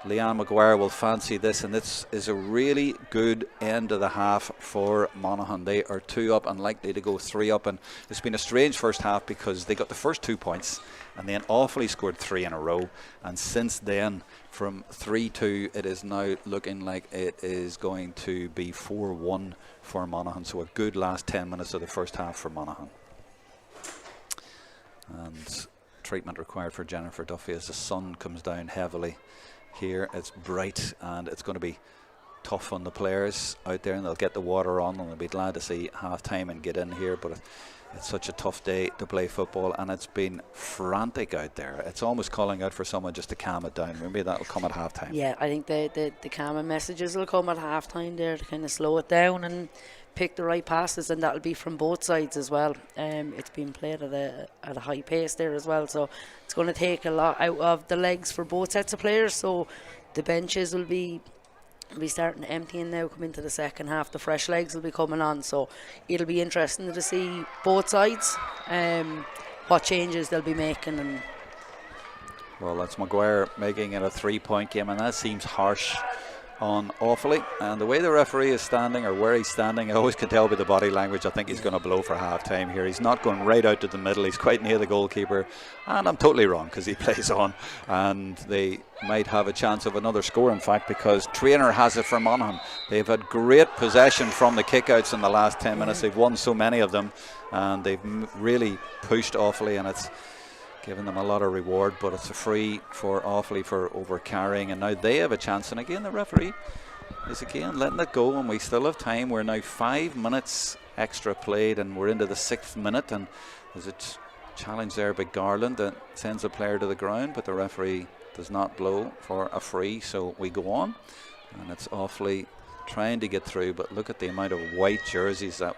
Leanne Maguire will fancy this, and this is a really good end of the half for Monaghan. They are 2 up and likely to go 3 up, and it's been a strange first half because they got the first 2 points, and then Offaly scored 3 in a row, and since then from 3-2 it is now looking like it is going to be 4-1 for Monaghan. So a good last 10 minutes of the first half for Monaghan. And treatment required for Jennifer Duffy as the sun comes down heavily here. It's bright, and it's going to be tough on the players out there, and they'll get the water on, and they'll be glad to see half time and get in here. But it's such a tough day to play football, and it's been frantic out there. It's almost calling out for someone just to calm it down. Maybe that'll come at half time. Yeah, I think the calming messages will come at half time there to kind of slow it down and pick the right passes, and that'll be from both sides as well. It's been played at a high pace there as well, so it's going to take a lot out of the legs for both sets of players. So the benches will be starting emptying now, come into the second half. The fresh legs will be coming on, so it'll be interesting to see both sides what changes they'll be making. And well, that's Maguire making it a 3-point game, and that seems harsh on Offaly. And the way the referee is standing, or where he's standing, I always can tell by the body language. I think he's going to blow for half time here. He's not going right out to the middle. He's quite near the goalkeeper, and I'm totally wrong because he plays on, and they might have a chance of another score, in fact, because Traynor has it for Monaghan. They've had great possession from the kickouts in the last 10 minutes. They've won so many of them, and they've really pushed Offaly, and it's giving them a lot of reward. But it's a free for Offaly for over carrying, and now they have a chance. And again, the referee is again letting it go, and we still have time. We're now 5 minutes extra played, and we're into the 6th minute, and there's a challenge there by Garland that sends a player to the ground, but the referee does not blow for a free, so we go on. And it's Offaly trying to get through, but look at the amount of white jerseys that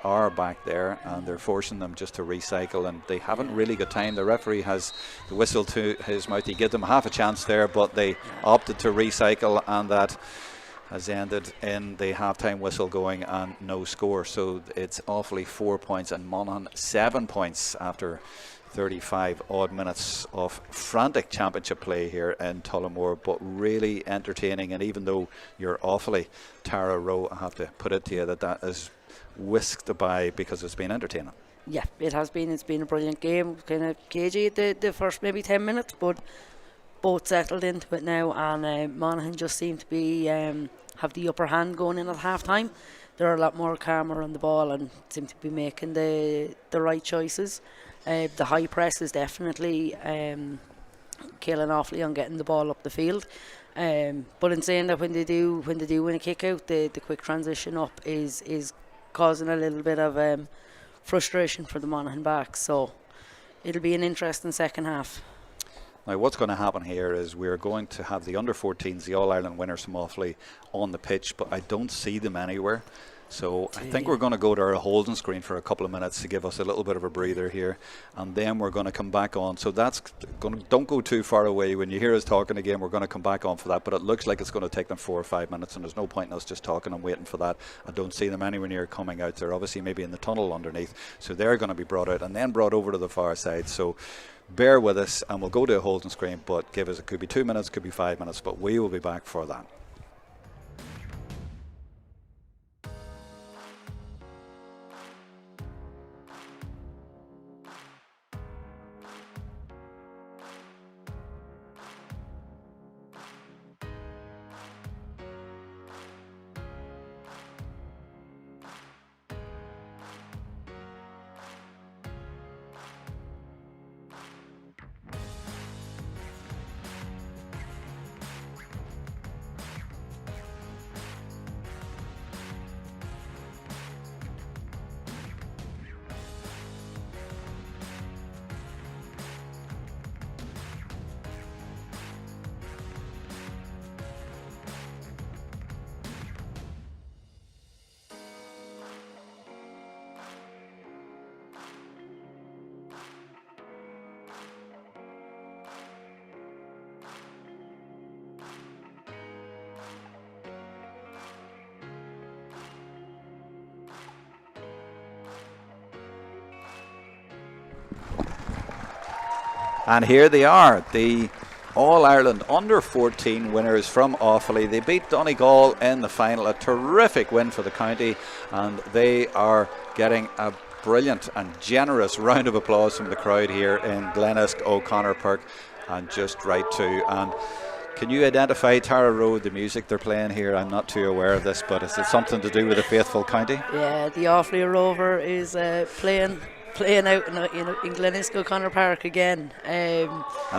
are back there, and they're forcing them just to recycle, and they haven't really got time. The referee has the whistle to his mouth. He gave them half a chance there, but they opted to recycle, and that has ended in the half-time whistle going and no score. So it's Offaly 4 points and Monaghan 7 points after 35 odd minutes of frantic championship play here in Tullamore, but really entertaining. And even though you're Offaly, Tara Rowe, I have to put it to you that is whisked by because it's been entertaining. Yeah, it has been. It's been a brilliant game. Kind of cagey at the first maybe 10 minutes, but both settled into it now, and Monaghan just seem to be have the upper hand going in at half time. they're a lot more calmer on the ball and seem to be making the right choices. The high press is definitely killing Offaly on getting the ball up the field. But in saying that, when they do win a kick out, the quick transition up is causing a little bit of frustration for the Monaghan backs. So it'll be an interesting second half. Now, what's going to happen here is we're going to have the under-14s, the All-Ireland winners from Offaly, on the pitch, but I don't see them anywhere. So I think we're going to go to our holding screen for a couple of minutes to give us a little bit of a breather here, and then we're going to come back on. So that's going to, don't go too far away. When you hear us talking again, we're going to come back on for that, but it looks like it's going to take them 4 or 5 minutes, and there's no point in us just talking and waiting for that. I don't see them anywhere near coming out. They're obviously maybe in the tunnel underneath, so they're going to be brought out and then brought over to the far side. So bear with us, and we'll go to a holding screen, but give us, it could be 2 minutes, could be 5 minutes, but we will be back for that. And here they are, the All-Ireland under-14 winners from Offaly. They beat Donegal in the final, a terrific win for the county, and they are getting a brilliant and generous round of applause from the crowd here in Glenisk, O'Connor Park, and just right too. And can you identify, Tara Road, the music they're playing here? I'm not too aware of this, but is it something to do with the faithful county? Yeah, the Offaly Rover is playing out in Glenisk, O'Connor Park again. And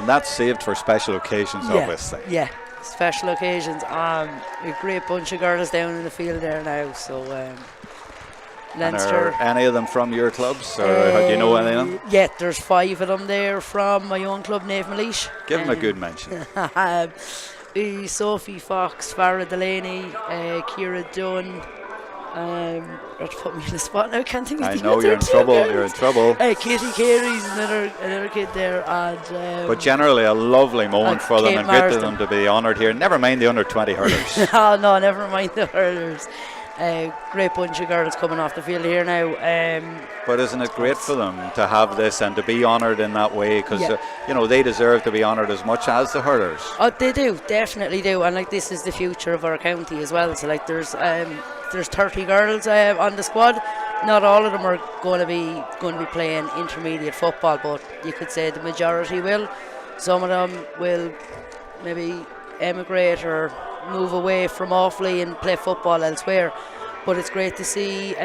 that's saved for special occasions, obviously. Yeah, special occasions. A great bunch of girls down in the field there now. So Leinster. And are any of them from your clubs, or do you know any of them? Yeah, there's 5 of them there from my own club, Naomh Maleesh. Give them a good mention. Sophie Fox, Farah Delaney, Ciara Dunn. To put me in the spot now, can't think of I the know you're in trouble. You're in trouble. Katie Carey's another kid there, and but generally a lovely moment for them, Kate and good to Marsden. them to be honoured here. Never mind the under 20 hurlers. Oh no, never mind the hurlers. Great bunch of girls coming off the field here now. But isn't it great for them to have this and to be honoured in that way? Because they deserve to be honoured as much as the hurlers. Oh, they do, definitely do. And this is the future of our county as well. So there's 30 girls on the squad. Not all of them are going to be playing intermediate football, but you could say the majority will. Some of them will maybe emigrate or move away from Offaly and play football elsewhere. But it's great to see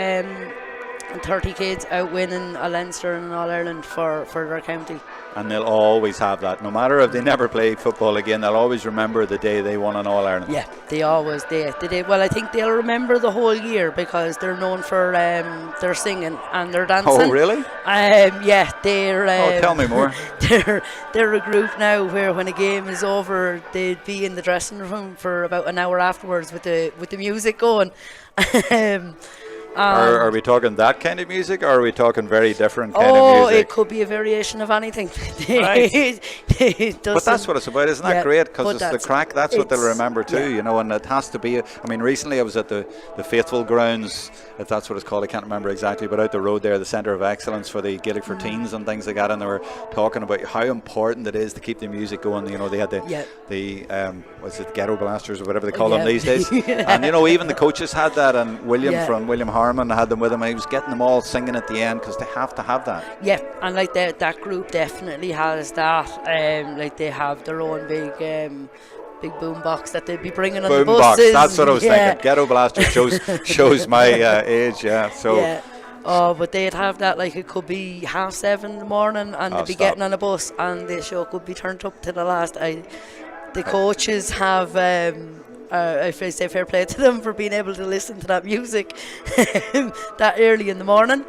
30 kids out winning a Leinster and an All-Ireland for their county. And they'll always have that. No matter if they never play football again, they'll always remember the day they won an All-Ireland. Yeah, they always do. Well, I think they'll remember the whole year because they're known for their singing and their dancing. Oh, really? Yeah, they're... tell me more. They're a group now where when a game is over, they'd be in the dressing room for about an hour afterwards with the music going. Are we talking that kind of music, or are we talking very different kind of music? Oh, it could be a variation of anything. Right. But that's what it's about, isn't that great? Because it's the crack, that's what they'll remember too, and it has to be. Recently I was at the Faithful Grounds, if that's what it's called, I can't remember exactly, but out the road there, the Centre of Excellence for the Gaelic for Teens and things like that, and they were talking about how important it is to keep the music going. They had the what's it, Ghetto Blasters or whatever they call them these days. And even the coaches had that, and William from William Harmon had them with him, and he was getting them all singing at the end because they have to have that. Yeah, and that group definitely has that. They have their own big big boom box that they'd be bringing on the Boom box. buses. That's what I was thinking. Ghetto Blaster shows my age. Yeah. So. Yeah. Oh, but they'd have that like it could be 7:30 in the morning, and they'd be getting on a bus, and the show could be turned up to the last. The coaches have. I say fair play to them for being able to listen to that music that early in the morning.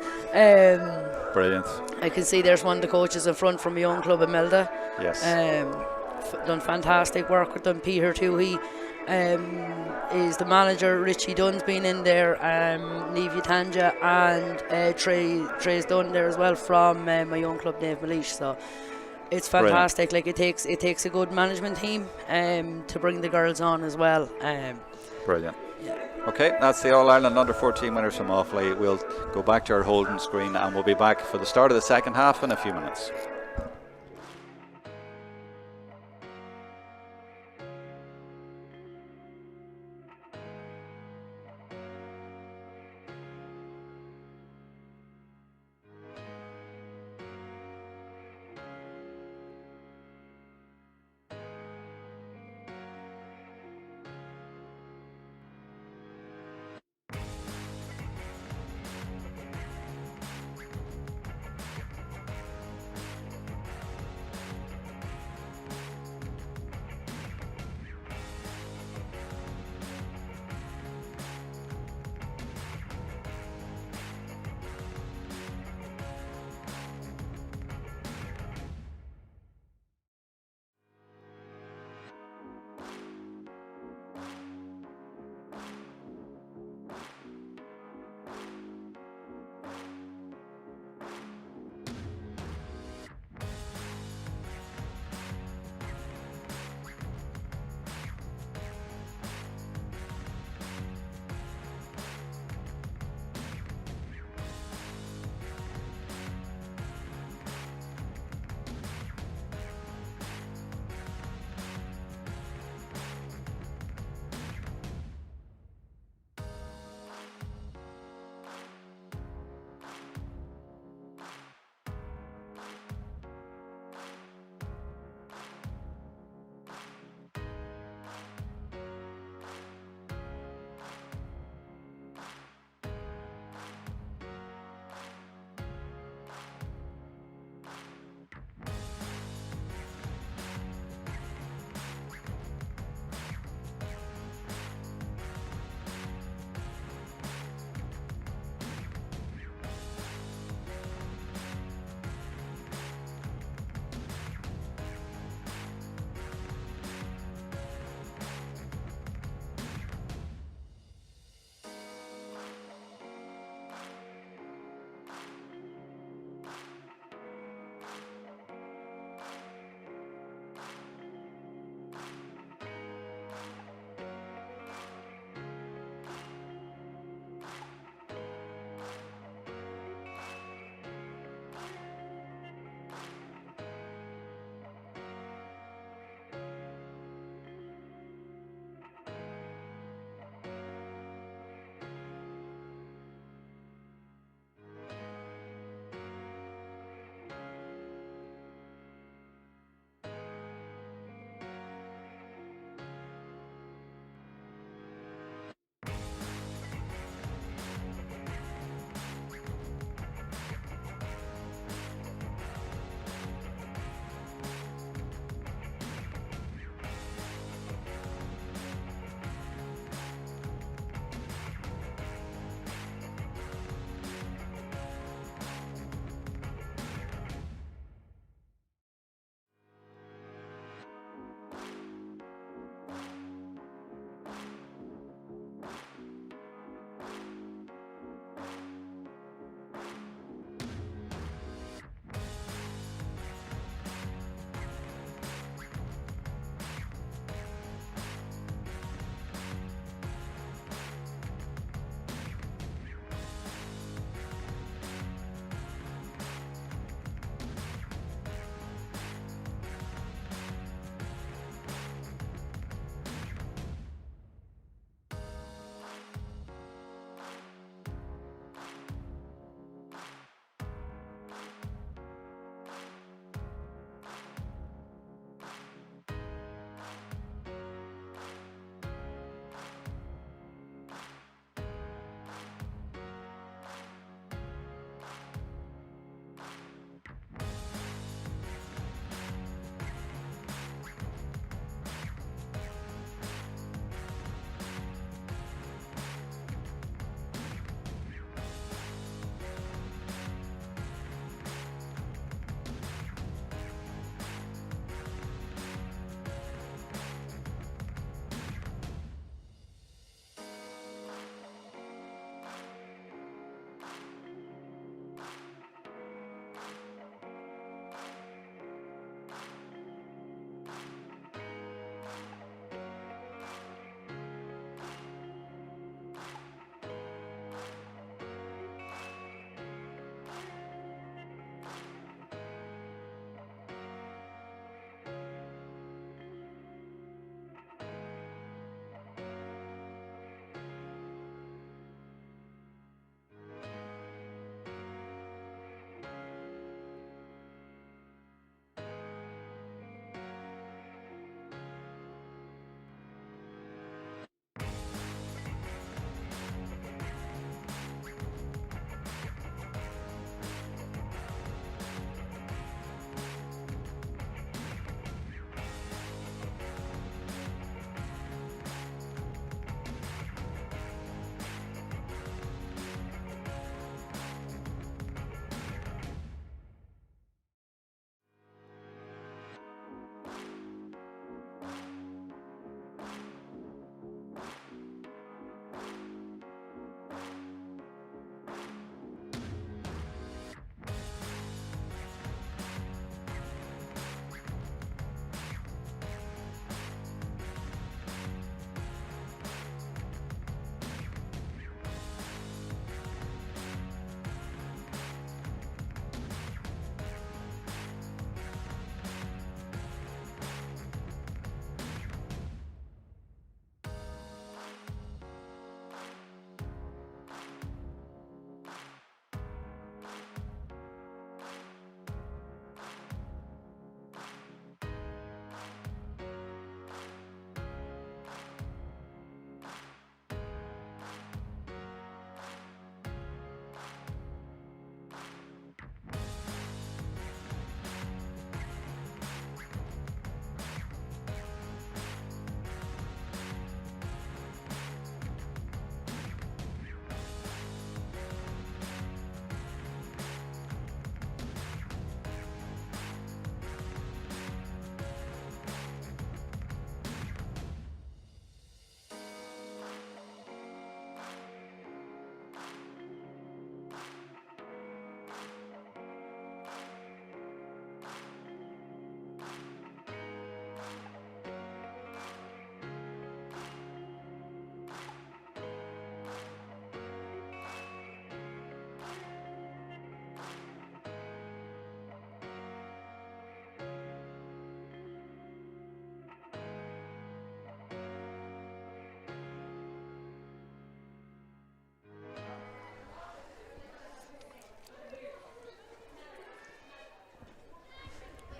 Brilliant. I can see there's one of the coaches in front from my own club in Melda. Yes. Done fantastic work with them. Peter too. He is the manager. Richie Dunn's been in there. Neve Tanja and Trey's done there as well from my own club, Dave Malish. So it's fantastic. Brilliant. Like it takes a good management team to bring the girls on as well. Brilliant. Yeah. Okay, that's the All-Ireland Under-14 winners from Offaly. We'll go back to our holding screen and we'll be back for the start of the second half in a few minutes.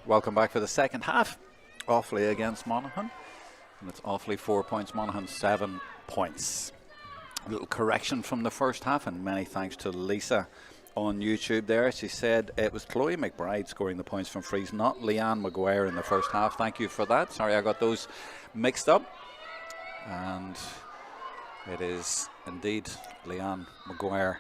Welcome back for the second half. Offaly against Monaghan. And it's Offaly 4 points, Monaghan 7 points. A little correction from the first half, and many thanks to Lisa on YouTube there. She said it was Chloe McBride scoring the points from frees, not Leanne Maguire in the first half. Thank you for that. Sorry I got those mixed up. And it is indeed Leanne Maguire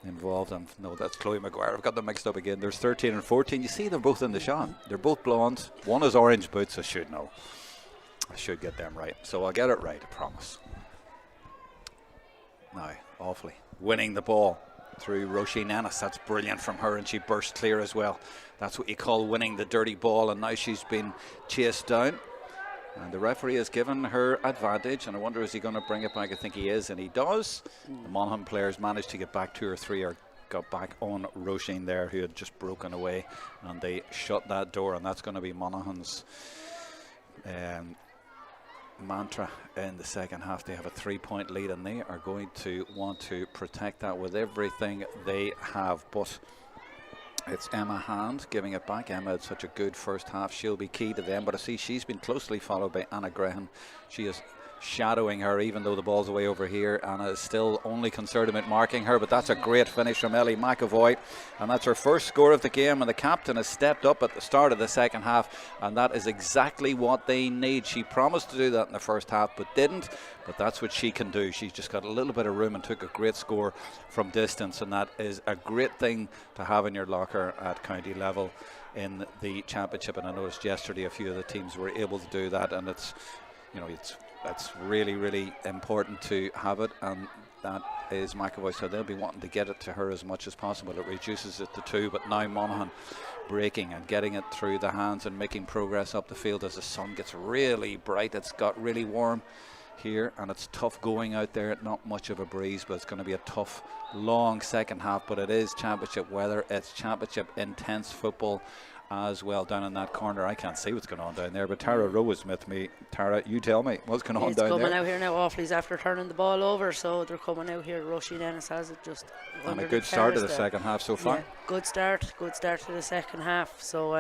involved. And no, that's Chloe Maguire. I've got them mixed up again. There's 13 and 14. You see, they're both in the shot. They're both blonde. One is orange boots. I should know. I should get them right. So I'll get it right, I promise. Now, Offaly winning the ball through Roisin Ennis. That's brilliant from her, and she burst clear as well. That's what you call winning the dirty ball, and now she's been chased down. And the referee has given her advantage, and I wonder, is he going to bring it back? I think he is, and he does. The Monaghan players managed to get back 2 or 3, or got back on Roisin there, who had just broken away, and they shut that door, and that's going to be Monaghan's mantra in the second half. They have a 3-point lead, and they are going to want to protect that with everything they have. But it's Emma Hand giving it back. Emma had such a good first half. She'll be key to them. But I see she's been closely followed by Anna Graham. She is shadowing her, even though the ball's away over here. Anna is still only concerned about marking her, but that's a great finish from Ellie McAvoy, and that's her first score of the game. And the captain has stepped up at the start of the second half, and that is exactly what they need. She promised to do that in the first half but didn't, but that's what she can do. She's just got a little bit of room and took a great score from distance, and that is a great thing to have in your locker at county level in the championship. And I noticed yesterday a few of the teams were able to do that, and it's, you know, it's really, really important to have it, and that is McAvoy, so they'll be wanting to get it to her as much as possible. It reduces it to 2, but now Monaghan breaking and getting it through the hands and making progress up the field as the sun gets really bright. It's got really warm here, and it's tough going out there. Not much of a breeze, but it's going to be a tough, long second half. But it is championship weather. It's championship intense football as well down in that corner. I can't see what's going on down there, but Tara Rowe is with me. Tara, you tell me what's going on down there. It's coming out here now. Offaly's after turning the ball over, so they're coming out here. Roisin Ennis has it just. And a good start to the second half so far. Yeah, good start to the second half. So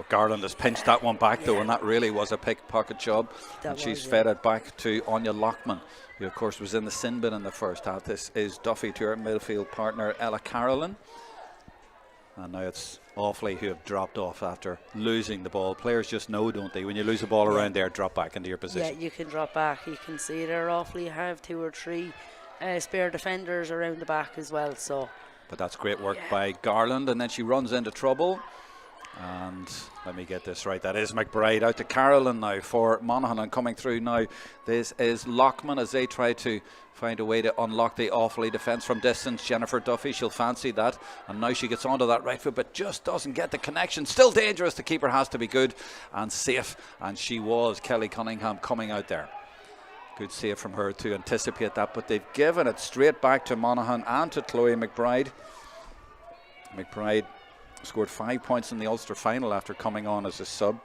Garland has pinched that one back though, and that really was a pickpocket job. And she's fed it back to Anya Lockman, who of course was in the sin bin in the first half. This is Duffy to her midfield partner Ella Carolyn. And now it's Offaly who have dropped off after losing the ball. Players just know, don't they, when you lose the ball around there, drop back into your position. Yeah, you can drop back. You can see there Offaly have 2 or 3 spare defenders around the back as well. So, but that's great work by Garland, and then she runs into trouble. And let me get this right, that is McBride out to Carolyn now for Monaghan, and coming through now this is Lockman as they try to find a way to unlock the Offaly defence from distance. Jennifer Duffy, she'll fancy that, and now she gets onto that right foot but just doesn't get the connection. Still dangerous. The keeper has to be good and safe, and she was. Kelly Cunningham coming out there. Good save from her to anticipate that, but they've given it straight back to Monaghan and to Chloe McBride. McBride scored 5 points in the Ulster final after coming on as a sub.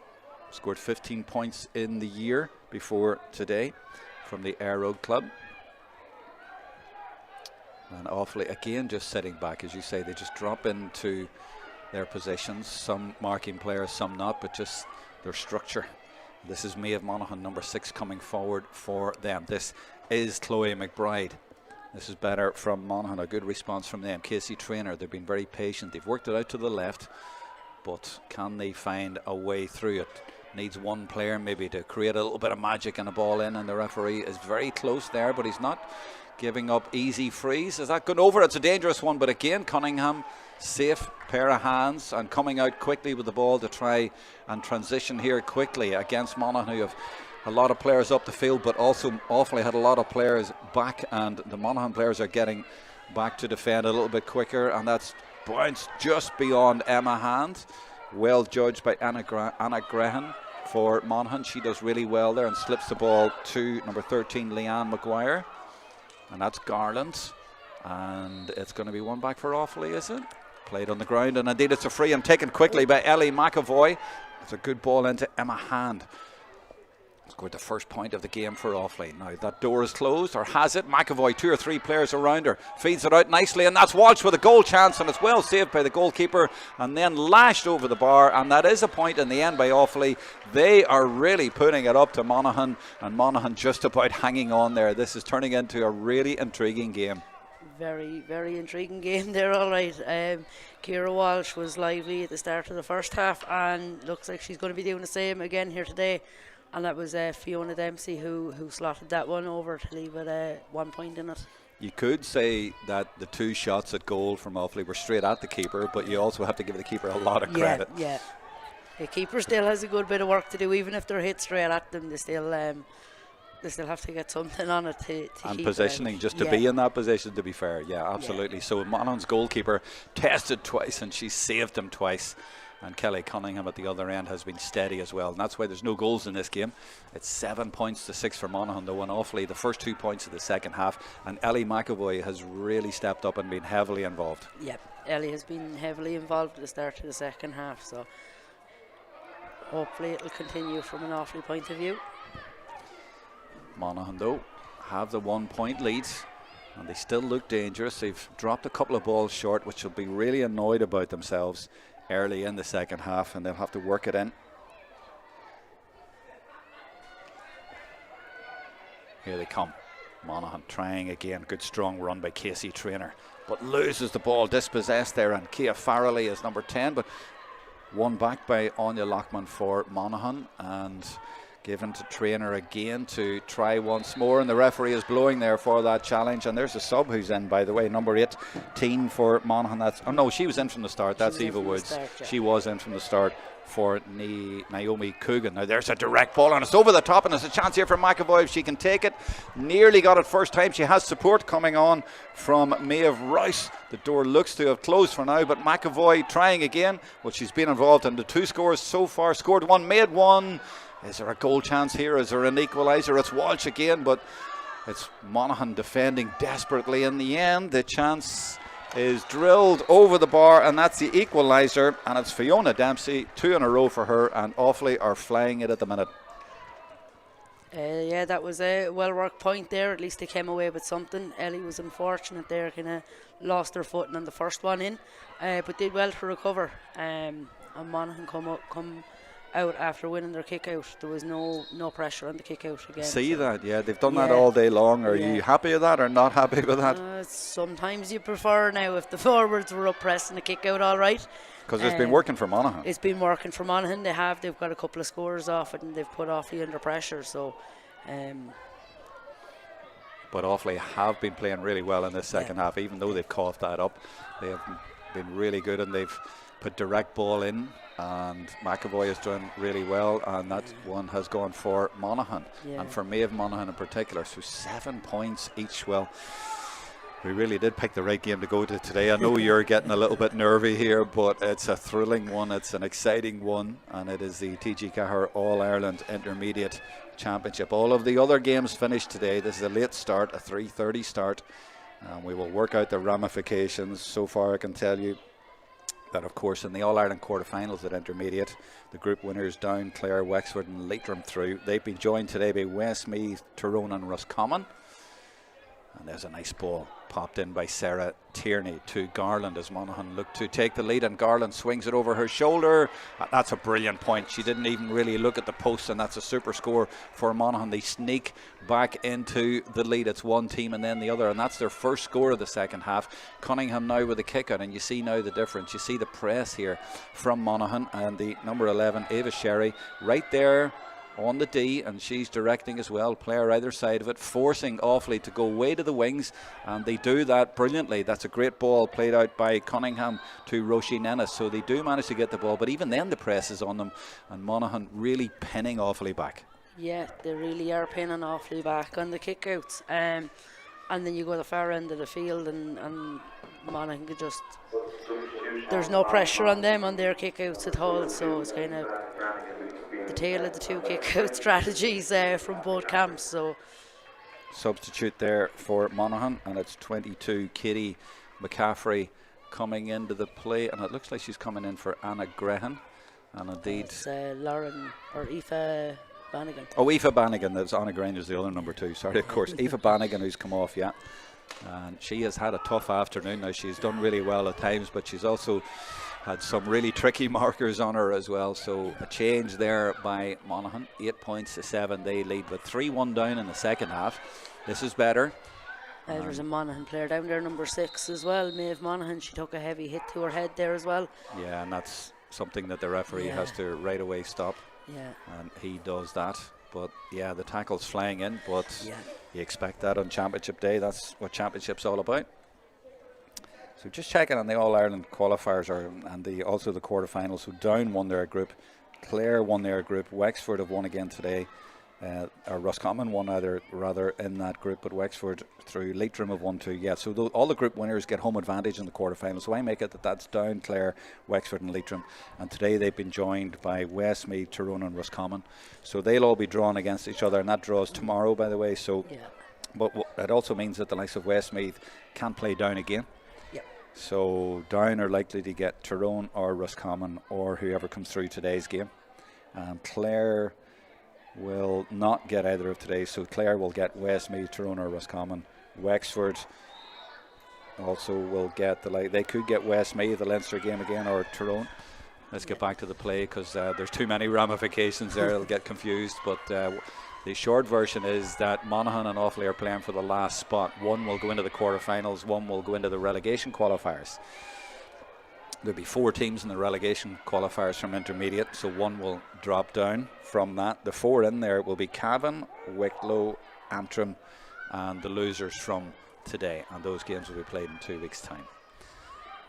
Scored 15 points in the year before today from the Ayr Road Club. And Offaly again just sitting back, as you say. They just drop into their positions. Some marking players, some not, but just their structure. This is Maeve Monaghan, number 6, coming forward for them. This is Chloe McBride. This is better from Monaghan, a good response from them. Casey Traynor, they've been very patient. They've worked it out to the left, but can they find a way through it? Needs one player maybe to create a little bit of magic and a ball in, and the referee is very close there, but he's not giving up easy frees. Is that going over? It's a dangerous one, but again, Cunningham, safe pair of hands, and coming out quickly with the ball to try and transition here quickly against Monaghan, who have a lot of players up the field, but also Offaly had a lot of players back, and the Monaghan players are getting back to defend a little bit quicker, and that's bounced just beyond Emma Hand. Well judged by Anna Graham for Monaghan. She does really well there and slips the ball to number 13, Leanne Maguire, and that's Garland, and it's going to be one back for Offaly, is it? Played on the ground, and indeed it's a free and taken quickly by Ellie McAvoy. It's a good ball into Emma Hand. Scored the first point of the game for Offaly. Now that door is closed, or has it? McAvoy, 2 or 3 players around her, feeds it out nicely, and that's Walsh with a goal chance, and it's well saved by the goalkeeper and then lashed over the bar, and that is a point in the end by Offaly. They are really putting it up to Monaghan, and Monaghan just about hanging on there. This is turning into a really intriguing game. Very, very intriguing game there, all right. Ciara Walsh was lively at the start of the first half, and looks like she's going to be doing the same again here today. And that was Fiona Dempsey who slotted that one over to leave it 1 point in it. You could say that the 2 shots at goal from Offaly were straight at the keeper, but you also have to give the keeper a lot of credit. Yeah. The keeper still has a good bit of work to do, even if they're hit straight at them. They still have to get something on it to and keep positioning just to be in that position, to be fair. Yeah, absolutely. So Monaghan's goalkeeper tested twice and she saved him twice, and Kelly Cunningham at the other end has been steady as well, and that's why there's no goals in this game. It's 7 points to 6 for Monaghan, though, and Offaly the first 2 points of the second half, and Ellie McAvoy has really stepped up and been heavily involved. Yep, Ellie has been heavily involved at the start of the second half, so hopefully it'll continue from an Offaly point of view. Monaghan, though, have the 1 point lead, and they still look dangerous. They've dropped a couple of balls short, which will be really annoyed about themselves early in the second half, and they'll have to work it in. Here they come. Monaghan trying again. Good strong run by Casey Traynor, but loses the ball, dispossessed there, and Kia Farrelly is number 10, but won back by Anya Lockman for Monaghan, and given to Traynor again to try once more, and the referee is blowing there for that challenge, and there's a sub who's in, by the way, number 18 for Monaghan. That's, oh no, she was in from the start. That's Eva Woods. She was in from the start for Naomi Coogan. Now there's a direct ball, and it's over the top, and there's a chance here for McAvoy if she can take it. Nearly got it first time. She has support coming on from Maeve Rouse. The door looks to have closed for now, but McAvoy trying again. Well, she's been involved in the 2 scores so far. Scored 1, made 1. Is there a goal chance here? Is there an equaliser? It's Walsh again, but it's Monaghan defending desperately in the end. The chance is drilled over the bar, and that's the equaliser, and it's Fiona Dempsey, 2 in a row for her, and Offaly are flying it at the minute. Yeah, that was a well-worked point there. At least they came away with something. Ellie was unfortunate there, kind of lost her footing on the first one in, but did well to recover. And Monaghan come out after winning their kick out. There was no pressure on the kick out again. See that? Yeah, they've done that all day long. Are you happy with that or not happy with that? Sometimes you prefer now if the forwards were up pressing the kick out all right. Because it's been working for Monaghan. It's been working for Monaghan. They've got a couple of scores off it, and they've put Offaly under pressure. So, but Offaly have been playing really well in this second half, even though they've coughed that up. They have been really good, and they've put direct ball in, and McAvoy is doing really well, and that one has gone for Monaghan, and for Maeve Monaghan in particular. So 7 points each. Well, we really did pick the right game to go to today. I know you're getting a little bit nervy here, but it's a thrilling one, it's an exciting one, and it is the TG4 All-Ireland Intermediate Championship. All of the other games finished today. This is a late start, a 3:30 start, and we will work out the ramifications. So far I can tell you that, of course, in the All-Ireland quarterfinals at Intermediate, the group winners Down, Clare, Wexford and Leitrim through. They've been joined today by Westmeath, Tyrone and Roscommon. And there's a nice ball popped in by Sarah Tierney to Garland as Monaghan look to take the lead, and Garland swings it over her shoulder. That's a brilliant point. She didn't even really look at the post, and that's a super score for Monaghan. They sneak back into the lead. It's one team and then the other, and that's their first score of the second half. Cunningham now with a kick out, and you see now the difference. You see the press here from Monaghan, and the number 11 Ava Sherry right there on the D, and she's directing as well, player either side of it, forcing Offaly to go way to the wings, and they do that brilliantly. That's a great ball played out by Cunningham to Roisin Nennis, so they do manage to get the ball, but even then the press is on them, and Monaghan really pinning Offaly back. Yeah, they really are pinning Offaly back on the kickouts, and then you go to the far end of the field, and Monaghan could just, there's no pressure on them on their kickouts at all, so it's kind of the tale of the two kick-out strategies from both camps. So substitute there for Monaghan, and it's 22 Katie McCaffrey coming into the play, and it looks like she's coming in for Anna Grehan, and indeed it's Lauren or Aoife Bannigan. Oh, Aoife Bannigan. That's Anna Granger's the other number 2. Sorry, of course. Aoife Bannigan, who's come off, yeah. And she has had a tough afternoon. Now, she's done really well at times, but she's also had some really tricky markers on her as well. So a change there by Monaghan. 8 points to 7. They lead with 3-1 down in the second half. This is better. There's a Monaghan player down there, number 6 as well. Maeve Monaghan, she took a heavy hit to her head there as well. Yeah, and that's something that the referee has to right away stop. Yeah. And he does that. But yeah, the tackle's flying in, but you expect that on Championship Day. That's what Championship's all about. So just checking on the All-Ireland qualifiers and also the quarterfinals. So Down won their group, Clare won their group, Wexford have won again today. Or Roscommon won rather in that group, but Wexford through Leitrim have won 2. Yeah, so all the group winners get home advantage in the quarterfinals. So I make it that's Down, Clare, Wexford and Leitrim. And today they've been joined by Westmeath, Tyrone and Roscommon. So they'll all be drawn against each other, and that draws tomorrow, by the way. So, but it also means that the likes of Westmeath can't play Down again. So Down are likely to get Tyrone or Roscommon or whoever comes through today's game. And Clare will not get either of today, so Clare will get Westmeath, Tyrone or Roscommon. Wexford also will get they could get Westmeath, the Leinster game again, or Tyrone. Let's get back to the play because there's too many ramifications there. It'll get confused, but the short version is that Monaghan and Offaly are playing for the last spot. One will go into the quarterfinals, one will go into the relegation qualifiers. There'll be 4 teams in the relegation qualifiers from intermediate, so one will drop down from that. The 4 in there will be Cavan, Wicklow, Antrim, and the losers from today. And those games will be played in 2 weeks' time.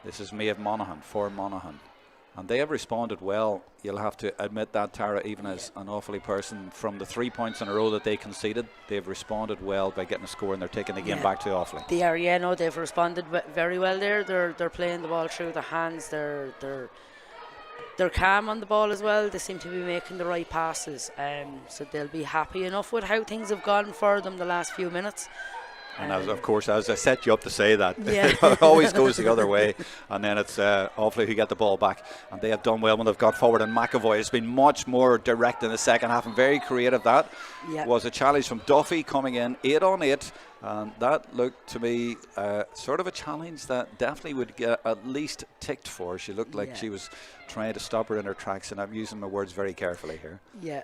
This is Maeve Monaghan for Monaghan. And they have responded well. You'll have to admit that, Tara, even as an Offaly person, from the 3 points in a row that they conceded, they've responded well by getting a score, and they're taking the game back to Offaly. They are, no, they've responded very well there. They're playing the ball through their hands. They're calm on the ball as well. They seem to be making the right passes. So they'll be happy enough with how things have gone for them the last few minutes. And of course, as I set you up to say that, it always goes the other way. And then it's Offaly who get the ball back. And they have done well when they've got forward. And McAvoy has been much more direct in the second half and very creative. That was a challenge from Duffy coming in 8 on 8. And that looked to me sort of a challenge that definitely would get at least ticked for. She looked like she was trying to stop her in her tracks. And I'm using my words very carefully here. Yeah.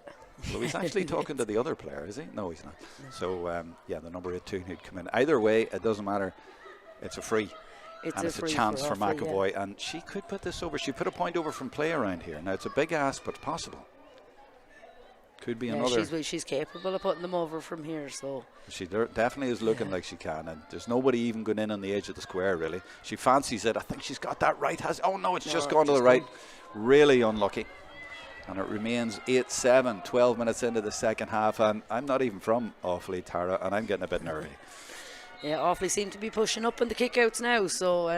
Well, he's actually talking to the other player, is he? No, he's not. So, the number 18 who'd come in. Either way, it doesn't matter. It's a free. It's a chance for Offaly, and she could put this over. She put a point over from play around here. Now, it's a big ask, but possible. Could be another. She's capable of putting them over from here. So she definitely is looking like she can, and there's nobody even going in on the edge of the square, really. She fancies it. I think she's got that right. It's just gone to the right. Really unlucky. And it remains 8-7, 12 minutes into the second half. And I'm not even from Offaly, Tara, and I'm getting a bit nervy. Yeah, Offaly seem to be pushing up in the kickouts now. So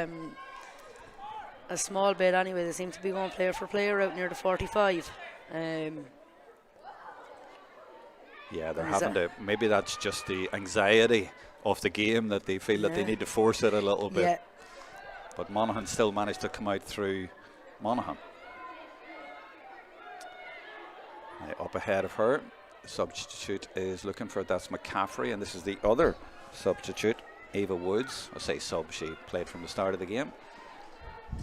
a small bit anyway. They seem to be going player for player out near the 45. They're having to. Maybe that's just the anxiety of the game that they feel that they need to force it a little bit. Yeah. But Monaghan still managed to come out through Monaghan. Up ahead of her, the substitute is looking for, that's McCaffrey, and this is the other substitute, Ava Woods. I say sub, she played from the start of the game,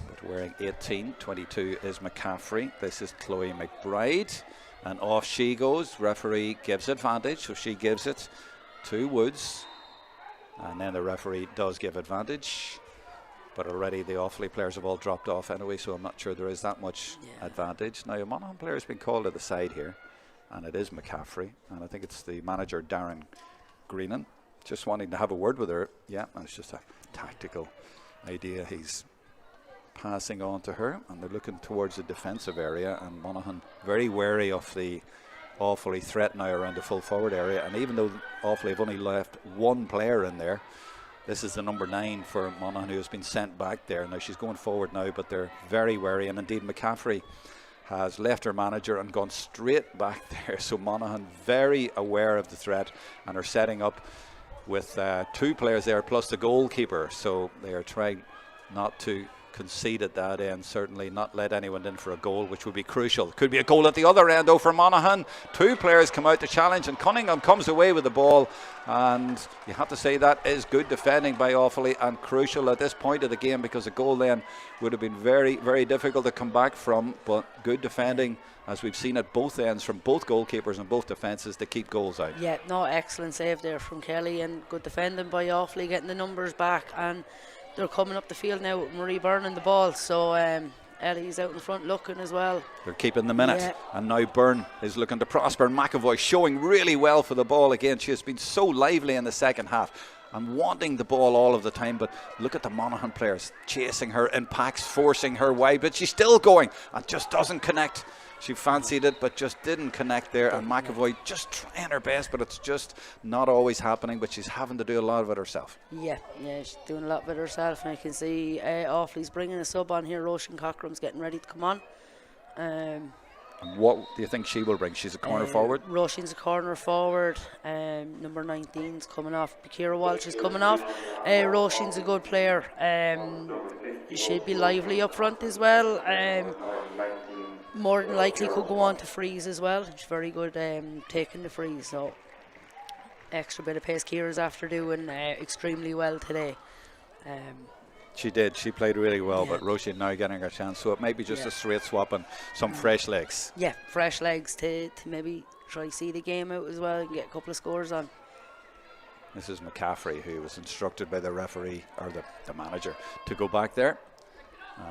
but wearing 18, 22 is McCaffrey. This is Chloe McBride, and off she goes. Referee gives advantage, so she gives it to Woods, and then the referee does give advantage. But already the Offaly players have all dropped off anyway, so I'm not sure there is that much advantage. Now, a Monaghan player has been called to the side here, and it is McCaffrey. And I think it's the manager, Darren Greenan, just wanting to have a word with her. Yeah, and it's just a tactical idea he's passing on to her. And they're looking towards the defensive area, and Monaghan very wary of the Offaly threat now around the full forward area. And even though Offaly have only left one player in there, this is the number 9 for Monaghan, who has been sent back there. Now she's going forward now, but they're very wary. And indeed, McCaffrey has left her manager and gone straight back there. So Monaghan very aware of the threat and are setting up with 2 players there plus the goalkeeper. So they are trying not to conceded that end, certainly not let anyone in for a goal, which would be crucial. Could be a goal at the other end though for Monaghan. Two players come out to challenge and Cunningham comes away with the ball, and you have to say that is good defending by Offaly and crucial at this point of the game, because a goal then would have been very, very difficult to come back from, but good defending as we've seen at both ends from both goalkeepers and both defences to keep goals out. Yeah, no, excellent save there from Kelly, and good defending by Offaly, getting the numbers back, and they're coming up the field now with Marie burning the ball, so Ellie's out in front looking as well. They're keeping the minute, and now Byrne is looking to prosper. McAvoy showing really well for the ball again. She has been so lively in the second half and wanting the ball all of the time, but look at the Monaghan players chasing her in packs, forcing her wide, but she's still going and just doesn't connect. She fancied it but just didn't connect there, and McAvoy just trying her best, but it's just not always happening, but she's having to do a lot of it herself. Yeah, she's doing a lot of it herself, and I can see Offaly's bringing a sub on here. Roisin Cochrane's getting ready to come on. And what do you think she will bring? She's a corner forward? Roisin's a corner forward. Number 19's coming off. Kira Walsh is coming off. Roisin's a good player. She'd be lively up front as well. More than likely could go on to freeze as well. She's very good taking the freeze, so extra bit of pace. Kira's after doing extremely well today. She did. She played really well, but Roisin now getting her chance, so it might be just a straight swap and some fresh legs. Yeah, fresh legs to maybe try see the game out as well and get a couple of scores on. This is McCaffrey, who was instructed by the referee, or the manager, to go back there.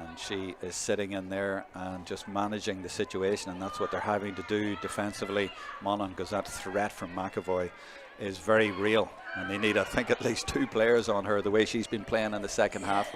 And she is sitting in there and just managing the situation, and that's what they're having to do defensively, Monaghan, because that threat from McAvoy is very real, and they need, I think, at least two players on her the way she's been playing in the second half.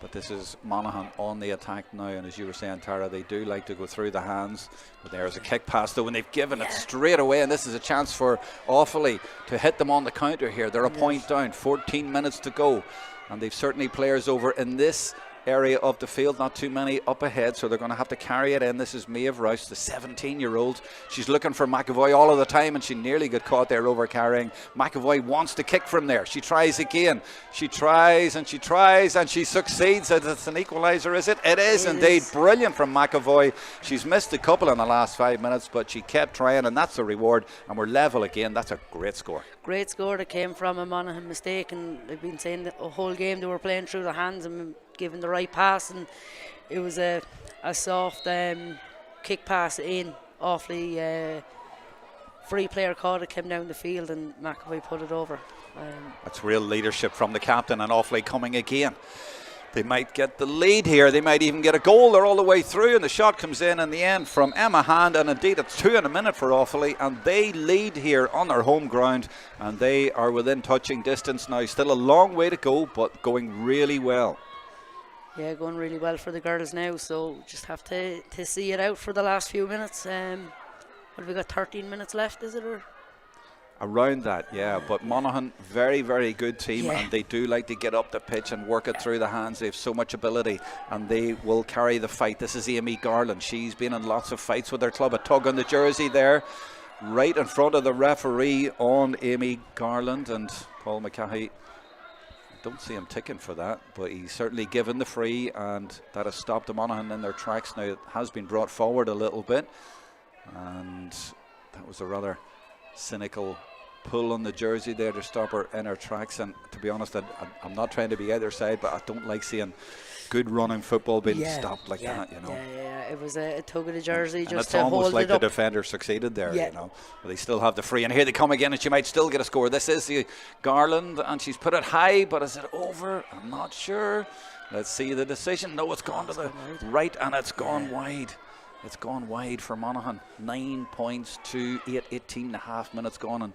But this is Monaghan on the attack now, and as you were saying, Tara, they do like to go through the hands. But there's a kick pass though, and they've given it straight away, and this is a chance for Offaly to hit them on the counter here. They're a point down, 14 minutes to go, and they've certainly players over in this area of the field, not too many up ahead, so they're going to have to carry it in. This is Maeve Rouse, the 17-year-old. She's looking for McAvoy all of the time, and she nearly got caught there over carrying. McAvoy wants to kick from there. She tries again. She tries and she tries and she succeeds. It's an equaliser, is it? It is indeed. Brilliant from McAvoy. She's missed a couple in the last 5 minutes, but she kept trying, and that's a reward, and we're level again. That's a great score. Great score that came from a Monaghan mistake, and they've been saying that the whole game they were playing through the hands and giving the right pass, and it was a soft kick pass in. Offaly free player caught it, came down the field, and McAvoy put it over. That's real leadership from the captain, and Offaly coming again. They might get the lead here. They might even get a goal. They're all the way through, and the shot comes in the end from Emma Hand, and indeed it's 2 in a minute for Offaly, and they lead here on their home ground, and they are within touching distance now. Still a long way to go, but going really well. Yeah, going really well for the girls now, so just have to see it out for the last few minutes. What have we got, 13 minutes left, is it? Or? Around that, yeah, but Monaghan, very, very good team, and they do like to get up the pitch and work it through the hands. They have so much ability, and they will carry the fight. This is Amy Garland. She's been in lots of fights with her club. A tug on the jersey there, right in front of the referee on Amy Garland, and Paul McCahey, don't see him ticking for that, but he's certainly given the free, and that has stopped the Monaghan in their tracks. Now it has been brought forward a little bit, and that was a rather cynical pull on the jersey there to stop her in her tracks. And to be honest, I'm not trying to be either side, but I don't like seeing good running football being stopped like that, you know. Yeah, it was a tug of the jersey, and just to hold it up. It's almost like the defender succeeded there, you know. But they still have the free, and here they come again, and she might still get a score. This is the Garland, and she's put it high, but is it over? I'm not sure. Let's see the decision. No, it's gone to the right, and it's gone wide. It's gone wide for Monaghan. 9 points to 18 and a half minutes gone, and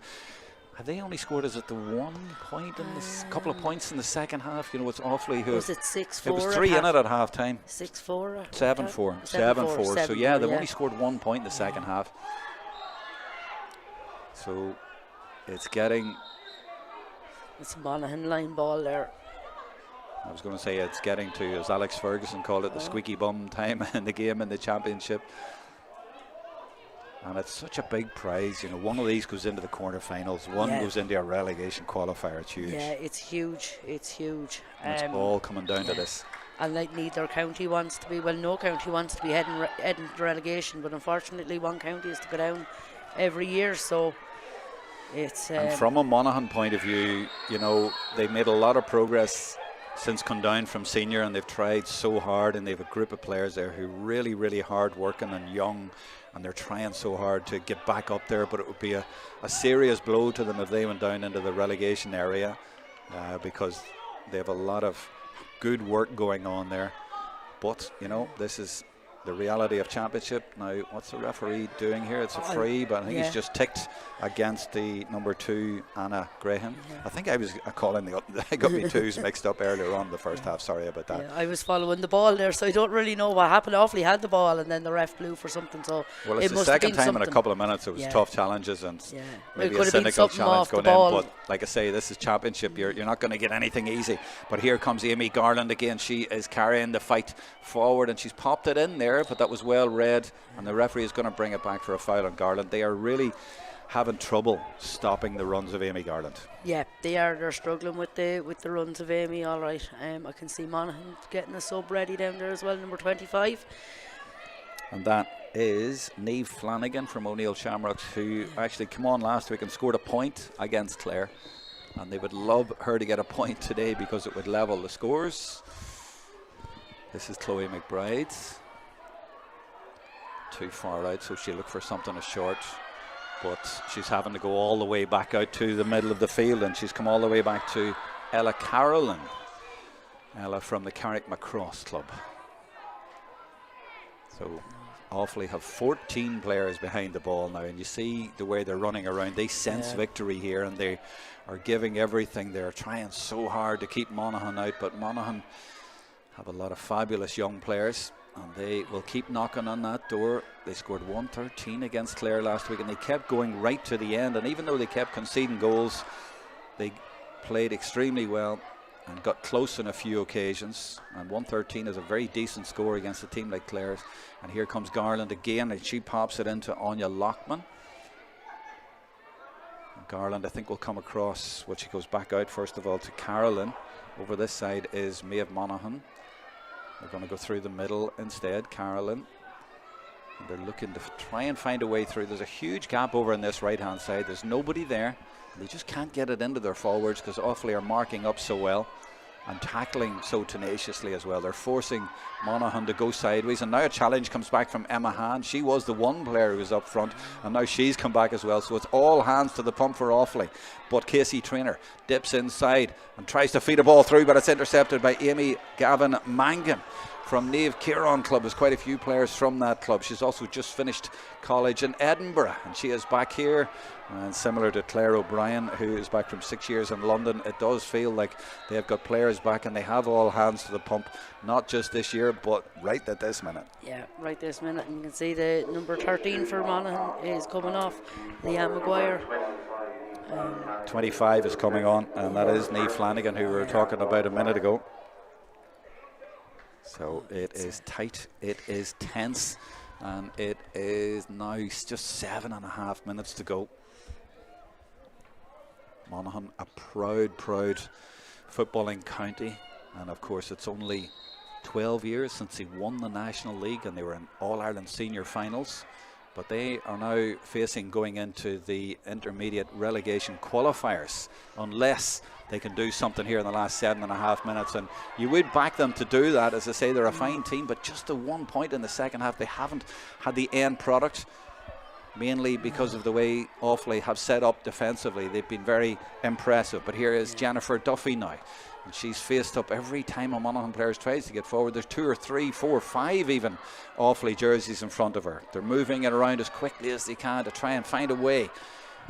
have they only scored, is it the 1 point in this couple of points in the second half? You know, it's Offaly who... Was it 6-4? It was 3 in it at half time. 6-4? 7-4. 7-4. So yeah, they've only scored 1 point in the second half. So it's getting... It's a Monaghan line ball there. I was going to say it's getting to, as Alex Ferguson called it, the squeaky bum time in the game in the championship. And it's such a big prize, you know. One of these goes into the quarterfinals, one goes into a relegation qualifier. It's huge. Yeah, it's huge. It's huge. And it's all coming down to this. and like neither county wants to be, well, no county wants to be heading to relegation, but unfortunately one county has to go down every year, so it's and from a Monaghan point of view, you know, they've made a lot of progress since come down from senior, and they've tried so hard, and they have a group of players there who really, really hard working and young, and they're trying so hard to get back up there. But it would be a serious blow to them if they went down into the relegation area, because they have a lot of good work going on there. But you know, this is the reality of championship. Now, what's the referee doing here? It's a free, but I think he's just ticked against the number 2, Anna Graham. I think I was calling I got me twos mixed up earlier on in the first half. Sorry about that. I was following the ball there, so I don't really know what happened. Offaly had the ball, and then the ref blew for something. So well, it's the second time in a couple of minutes. It was tough challenges, and maybe a cynical challenge going in. But like I say, this is championship. You're not going to get anything easy. But here comes Amy Garland again. She is carrying the fight forward, and she's popped it in there, but that was well read, and the referee is going to bring it back for a foul on Garland. They are really having trouble stopping the runs of Amy Garland. Yeah, they are. They're struggling with the runs of Amy. All right. I can see Monaghan getting a sub ready down there as well, number 25. And that is Niamh Flanagan from O'Neill Shamrocks, who actually came on last week and scored a point against Clare, and they would love her to get a point today because it would level the scores. This is Chloe McBride. Too far out, so she'll look for something as short, but she's having to go all the way back out to the middle of the field, and she's come all the way back to Ella Carolyn. Ella from the Carrick-Macross club. So Offaly have 14 players behind the ball now, and you see the way they're running around. They sense victory here, and they are giving everything. They're trying so hard to keep Monaghan out, but Monaghan have a lot of fabulous young players, and they will keep knocking on that door. They scored 113 against Clare last week, and they kept going right to the end, and even though they kept conceding goals, they played extremely well and got close on a few occasions, and 113 is a very decent score against a team like Clare's. And here comes Garland again, and she pops it into Anya Lockman. Garland, I think, will come across, well, she goes back out first of all to Carolyn. Over this side is Maeve Monaghan. They're going to go through the middle instead, Carolyn. And they're looking to try and find a way through. There's a huge gap over on this right-hand side. There's nobody there. They just can't get it into their forwards because Offaly are marking up so well and tackling so tenaciously as well. They're forcing Monaghan to go sideways, and now a challenge comes back from Emma Han. She was the one player who was up front, and now she's come back as well, so it's all hands to the pump for Offaly. But Casey Traynor dips inside and tries to feed a ball through, but it's intercepted by Amy Gavin Mangan from Naomh Ciarán club. There's quite a few players from that club. She's also just finished college in Edinburgh, and she is back here. And similar to Claire O'Brien, who is back from 6 years in London, it does feel like they've got players back, and they have all hands to the pump, not just this year, but right at this minute. Yeah, right this minute. And you can see the number 13 for Monaghan is coming off, Leanne Maguire. 25 is coming on, and that is Niamh Flanagan, who we were talking about a minute ago. So it is tight, it is tense, and it is now just 7.5 minutes to go. Monaghan, a proud footballing county, and of course it's only 12 years since they won the National League, and they were in All-Ireland senior finals, but they are now facing going into the intermediate relegation qualifiers unless they can do something here in the last 7.5 minutes, and you would back them to do that. As I say, they're a fine team, but just the 1 point in the second half. They haven't had the end product, mainly because of the way Offaly have set up defensively. They've been very impressive. But here is Jennifer Duffy now, and she's faced up every time a Monaghan player tries to get forward. There's 2 or 3, 4, 5 even Offaly jerseys in front of her. They're moving it around as quickly as they can to try and find a way.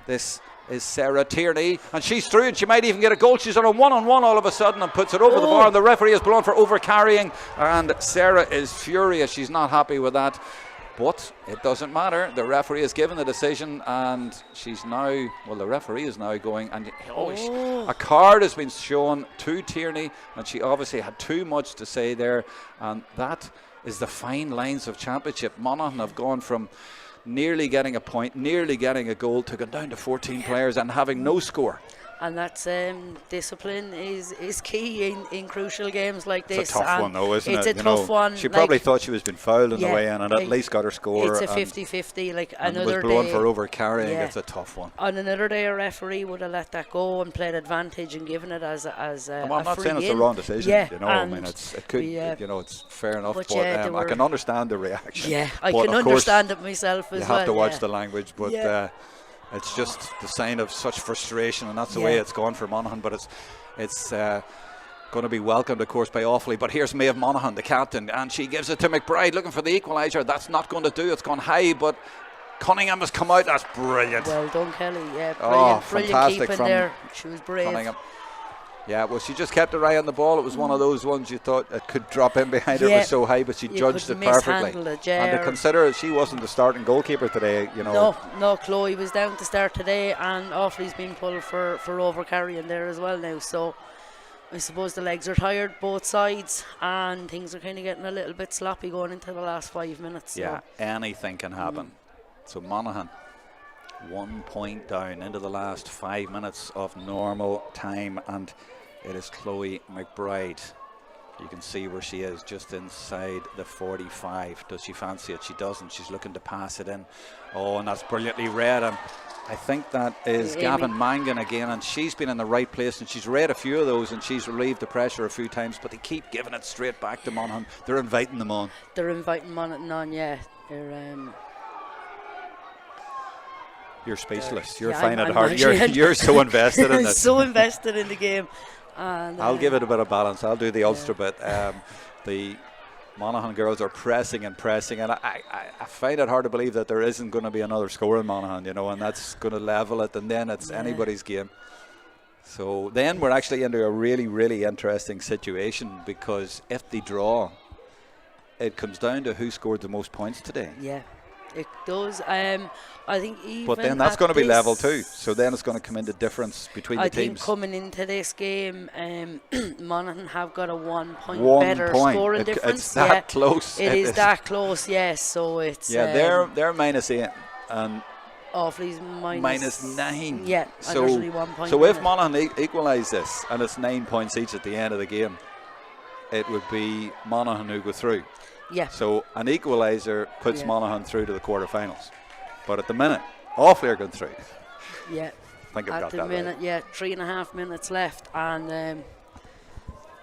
This is Sarah Tierney, and she's through, and she might even get a goal. She's on a one-on-one all of a sudden and puts it over the bar, and the referee has blown for overcarrying, and Sarah is furious. She's not happy with that, but it doesn't matter. The referee has given the decision, and she's now, well, the referee is now going, and a card has been shown to Tierney, and she obviously had too much to say there, and that is the fine lines of championship. Monaghan have gone from nearly getting a point, nearly getting a goal, to go down to 14 players and having no score. And that's discipline is key in crucial games like this. It's a tough one though, isn't it? It's a tough one. She probably thought she was being fouled on the way in and at least got her score. It's a 50-50. Like and another was blown day, for over carrying. It's a tough one. On another day, a referee would have let that go and played advantage and given it as a I'm not saying it's the wrong decision. I mean, it could. It's fair enough. But I can understand the reaction. Yeah, I can understand it myself as well. You have to watch the language, but. It's just the sign of such frustration, and that's the way it's gone for Monaghan. But it's going to be welcomed, of course, by Offaly. But here's Maeve Monaghan, the captain, and she gives it to McBride, looking for the equaliser. That's not going to do. It's gone high, but Cunningham has come out. That's brilliant. Well done, Kelly. Yeah, brilliant, brilliant keeping there. She was brave. Cunningham. Yeah, well, she just kept her eye on the ball. It was one of those ones you thought it could drop in behind her. It was so high, but she judged it perfectly. And to consider she wasn't the starting goalkeeper today, No, Chloe was down to start today, and Offaly's been pulled for over carrying there as well now. So I suppose the legs are tired, both sides, and things are kind of getting a little bit sloppy going into the last 5 minutes. Yeah, anything can happen. So Monaghan, 1 point down into the last 5 minutes of normal time, and it is Chloe McBride. You can see where she is, just inside the 45. Does she fancy it? She doesn't. She's looking to pass it in. Oh, and that's brilliantly read. And I think that is Gavin Mangan again, and she's been in the right place, and she's read a few of those, and she's relieved the pressure a few times, but they keep giving it straight back to Monaghan. They're inviting them on. They're inviting Monaghan on, yeah. They're You're speechless. You're finding it hard. You're so invested in it. So invested in the game. And I'll give it a bit of balance. I'll do the Ulster bit. The Monaghan girls are pressing, and I find it hard to believe that there isn't going to be another score in Monaghan, and that's going to level it, and then it's anybody's game. So then we're actually into a really, really interesting situation, because if they draw, it comes down to who scored the most points today. Yeah. It does. I think even. But then that's going to be level too. So then it's going to come into difference between the teams. I think coming into this game, Monaghan have got a 1 point better scoring difference. It's that close. It is that close. Yes. So it's. Yeah, they're -8 and Offaly's -9. Yeah. So 1 point. So if Monaghan equalise this, and it's 9 points each at the end of the game, it would be Monaghan who go through. Yeah. So an equaliser puts Monaghan through to the quarterfinals. But at the minute, Offaly are going through. Yeah. I think I've got that at the minute, right. 3.5 minutes left, and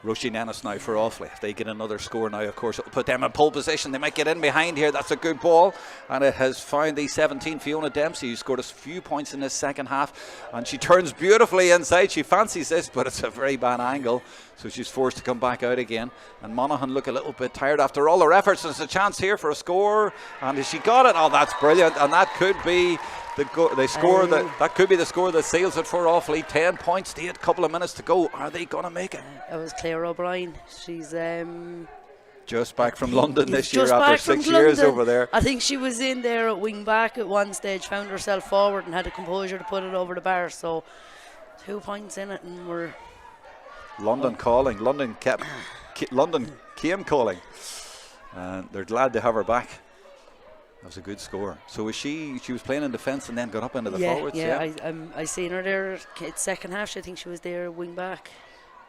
Roisin Ennis now for Offaly. If they get another score now, of course, it'll put them in pole position. They might get in behind here. That's a good ball. And it has found the 17, Fiona Dempsey, who scored a few points in this second half. And she turns beautifully inside. She fancies this, but it's a very bad angle. So she's forced to come back out again. And Monaghan look a little bit tired after all their efforts. There's a chance here for a score. And has she got it? Oh, that's brilliant. And that could be that could be the score that seals it for Offaly. 10 points to 8, couple of minutes to go. Are they going to make it? It was Claire O'Brien. She's just back from London this year after 6 years over there. I think she was in there at wing back at one stage, found herself forward and had the composure to put it over the bar. So 2 points in it, and we're London calling. London came calling, and they're glad to have her back. That was a good score. So was she was playing in defence and then got up into the forwards? Yeah, I seen her there. Second half, I think she was there wing back.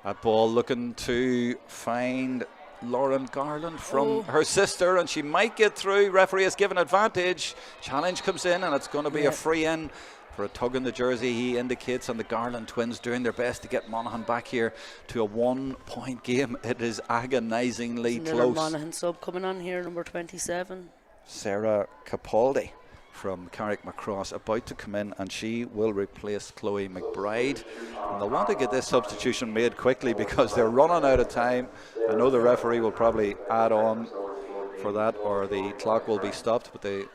That ball looking to find Lauren Garland from her sister, and she might get through. Referee has given advantage. Challenge comes in, and it's going to be a free in for a tug in the jersey. He indicates, and the Garland twins doing their best to get Monaghan back here to a 1 point game. It is agonisingly close. Monaghan sub coming on here, number 27. Sarah Capaldi from Carrick Macross about to come in, and she will replace Chloe McBride. And they'll want to get this substitution made quickly because they're running out of time. I know the referee will probably add on for that, or the clock will be stopped, but the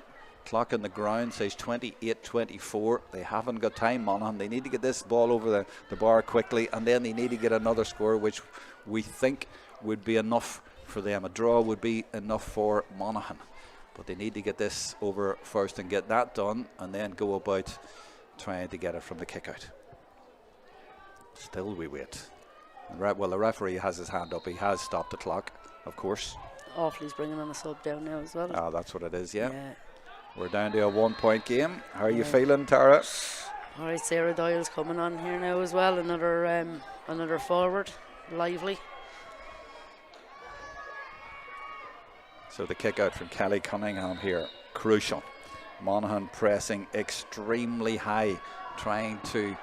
clock in the ground says 28-24. They haven't got time, Monaghan. They need to get this ball over the bar quickly, and then they need to get another score, which we think would be enough for them. A draw would be enough for Monaghan. But they need to get this over first and get that done, and then go about trying to get it from the kick out. Still we wait. Well, the referee has his hand up. He has stopped the clock, of course. Offaly's bringing on a sub down now as well. That's what it is, yeah. We're down to a 1 point game. How are you feeling, Tara? All right, Sarah Doyle's coming on here now as well. Another forward, lively. So the kick out from Kelly Cunningham here, crucial. Monaghan pressing extremely high, trying to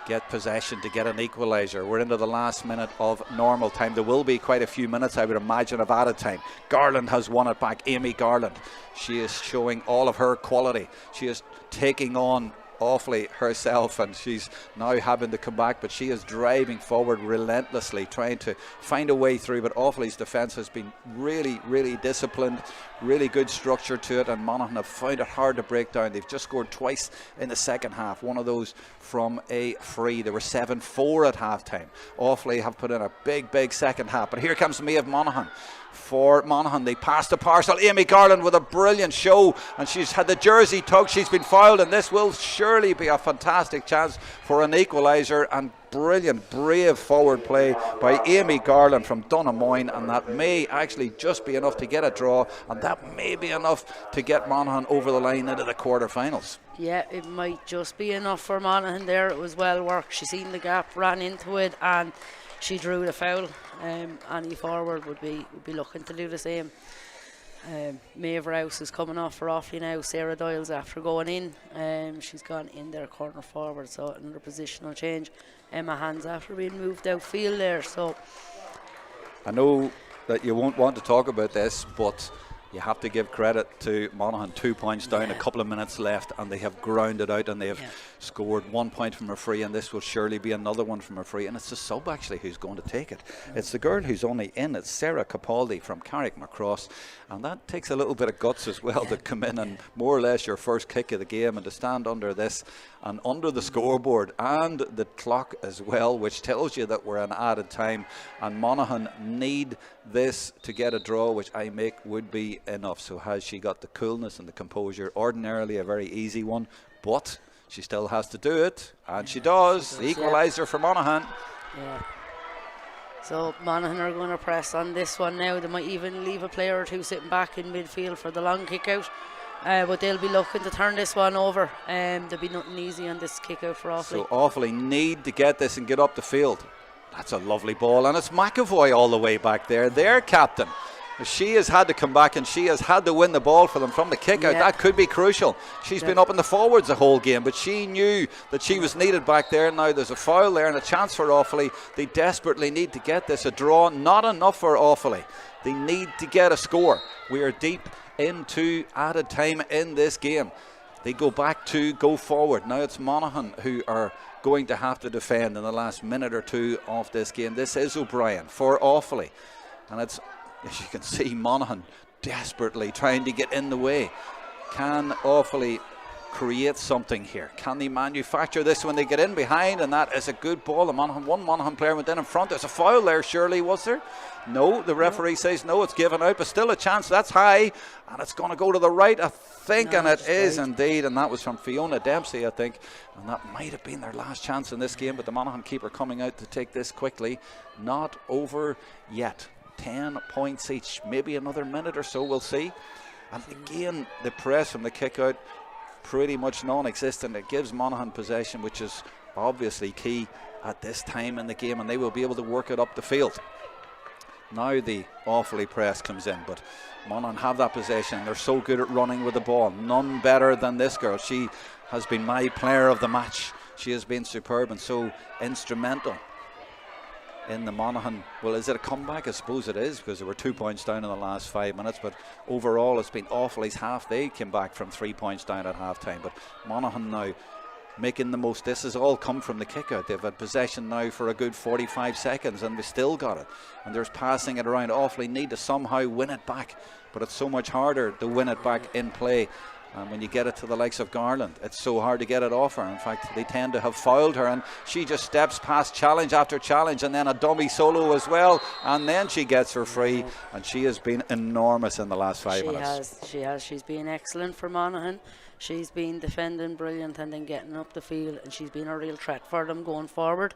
get possession to get an equaliser. We're into the last minute of normal time. There will be quite a few minutes, I would imagine, of added time. Garland has won it back. Amy Garland, she is showing all of her quality. She is taking on Offaly herself, and she's now having to come back, but she is driving forward relentlessly, trying to find a way through. But Offaly's defence has been really disciplined, really good structure to it, and Monaghan have found it hard to break down. They've just scored twice in the second half, one of those from a free. They were 7-4 at half time. Offaly have put in a big second half, but here comes Maeve Monaghan. For Monaghan, they passed the parcel. Amy Garland with a brilliant show, and she's had the jersey tugged. She's been fouled, and this will surely be a fantastic chance for an equaliser. And brilliant, brave forward play by Amy Garland from Tullamore, and that may actually just be enough to get a draw, and that may be enough to get Monaghan over the line into the quarter-finals. Yeah, it might just be enough for Monaghan there. It was well worked. She seen the gap, ran into it, and she drew the foul. Any forward would be looking to do the same. Maeve Rouse is coming off for Offaly now. Sarah Doyle's after going in. She's gone in there corner forward, so another positional change. Emma Hand's after being moved outfield there. So I know that you won't want to talk about this, but you have to give credit to Monaghan. 2 points down, a couple of minutes left, and they have ground it out, and they have scored 1 point from a free, and this will surely be another one from a free. And it's the sub actually who's going to take it. It's the girl who's only in. It's Sarah Capaldi from Carrickmacross, and that takes a little bit of guts as well to come in and more or less your first kick of the game, and to stand under this and under the scoreboard and the clock as well, which tells you that we're in added time, and Monaghan need this to get a draw, which I make would be enough. So has she got the coolness and the composure? Ordinarily a very easy one, but she still has to do it, and she does. Equaliser for Monaghan. Yeah. So Monaghan are going to press on this one now. They might even leave a player or two sitting back in midfield for the long kick out. But they'll be looking to turn this one over. There'll be nothing easy on this kick out for Offaly. So Offaly need to get this and get up the field. That's a lovely ball, and it's McAvoy all the way back there. Their captain. She has had to come back, and she has had to win the ball for them from the kick out. That could be crucial. She's been up in the forwards the whole game, but she knew that she was needed back there. Now there's a foul there and a chance for Offaly. They desperately need to get this a draw. Not enough for Offaly. They need to get a score. We are deep into added time in this game. They go back to go forward. Now it's Monaghan who are going to have to defend in the last minute or two of this game. This is O'Brien for Offaly, and it's, as you can see, Monaghan desperately trying to get in the way. Can Offaly create something here? Can they manufacture this when they get in behind? And that is a good ball. One Monaghan player went in front. There's a foul there, surely, was there? No, the referee says no, it's given out, but still a chance. That's high, and it's going to go to the right, I think, and it is indeed, and that was from Fiona Dempsey, I think, and that might have been their last chance in this game, but the Monaghan keeper coming out to take this quickly. Not over yet. 10 points each, maybe another minute or so, we'll see. And again, the press from the kick out pretty much non-existent. It gives Monaghan possession, which is obviously key at this time in the game, and they will be able to work it up the field. Now the Offaly press comes in, but Monaghan have that possession. They're so good at running with the ball. None better than this girl. She has been my player of the match. She has been superb and so instrumental in the Monaghan. Well, is it a comeback? I suppose it is, because they were 2 points down in the last 5 minutes, but overall it's been Offaly's half. They came back from 3 points down at half time, but Monaghan now making the most. This has all come from the kick out. They've had possession now for a good 45 seconds and they still got it, and there's passing it around. Offaly need to somehow win it back, but it's so much harder to win it back in play. And when you get it to the likes of Garland, it's so hard to get it off her. In fact, they tend to have fouled her, and she just steps past challenge after challenge, and then a dummy solo as well, and then she gets her free, and she has been enormous in the last 5 minutes. She has. She's been excellent for Monaghan. She's been defending brilliant and then getting up the field, and she's been a real threat for them going forward.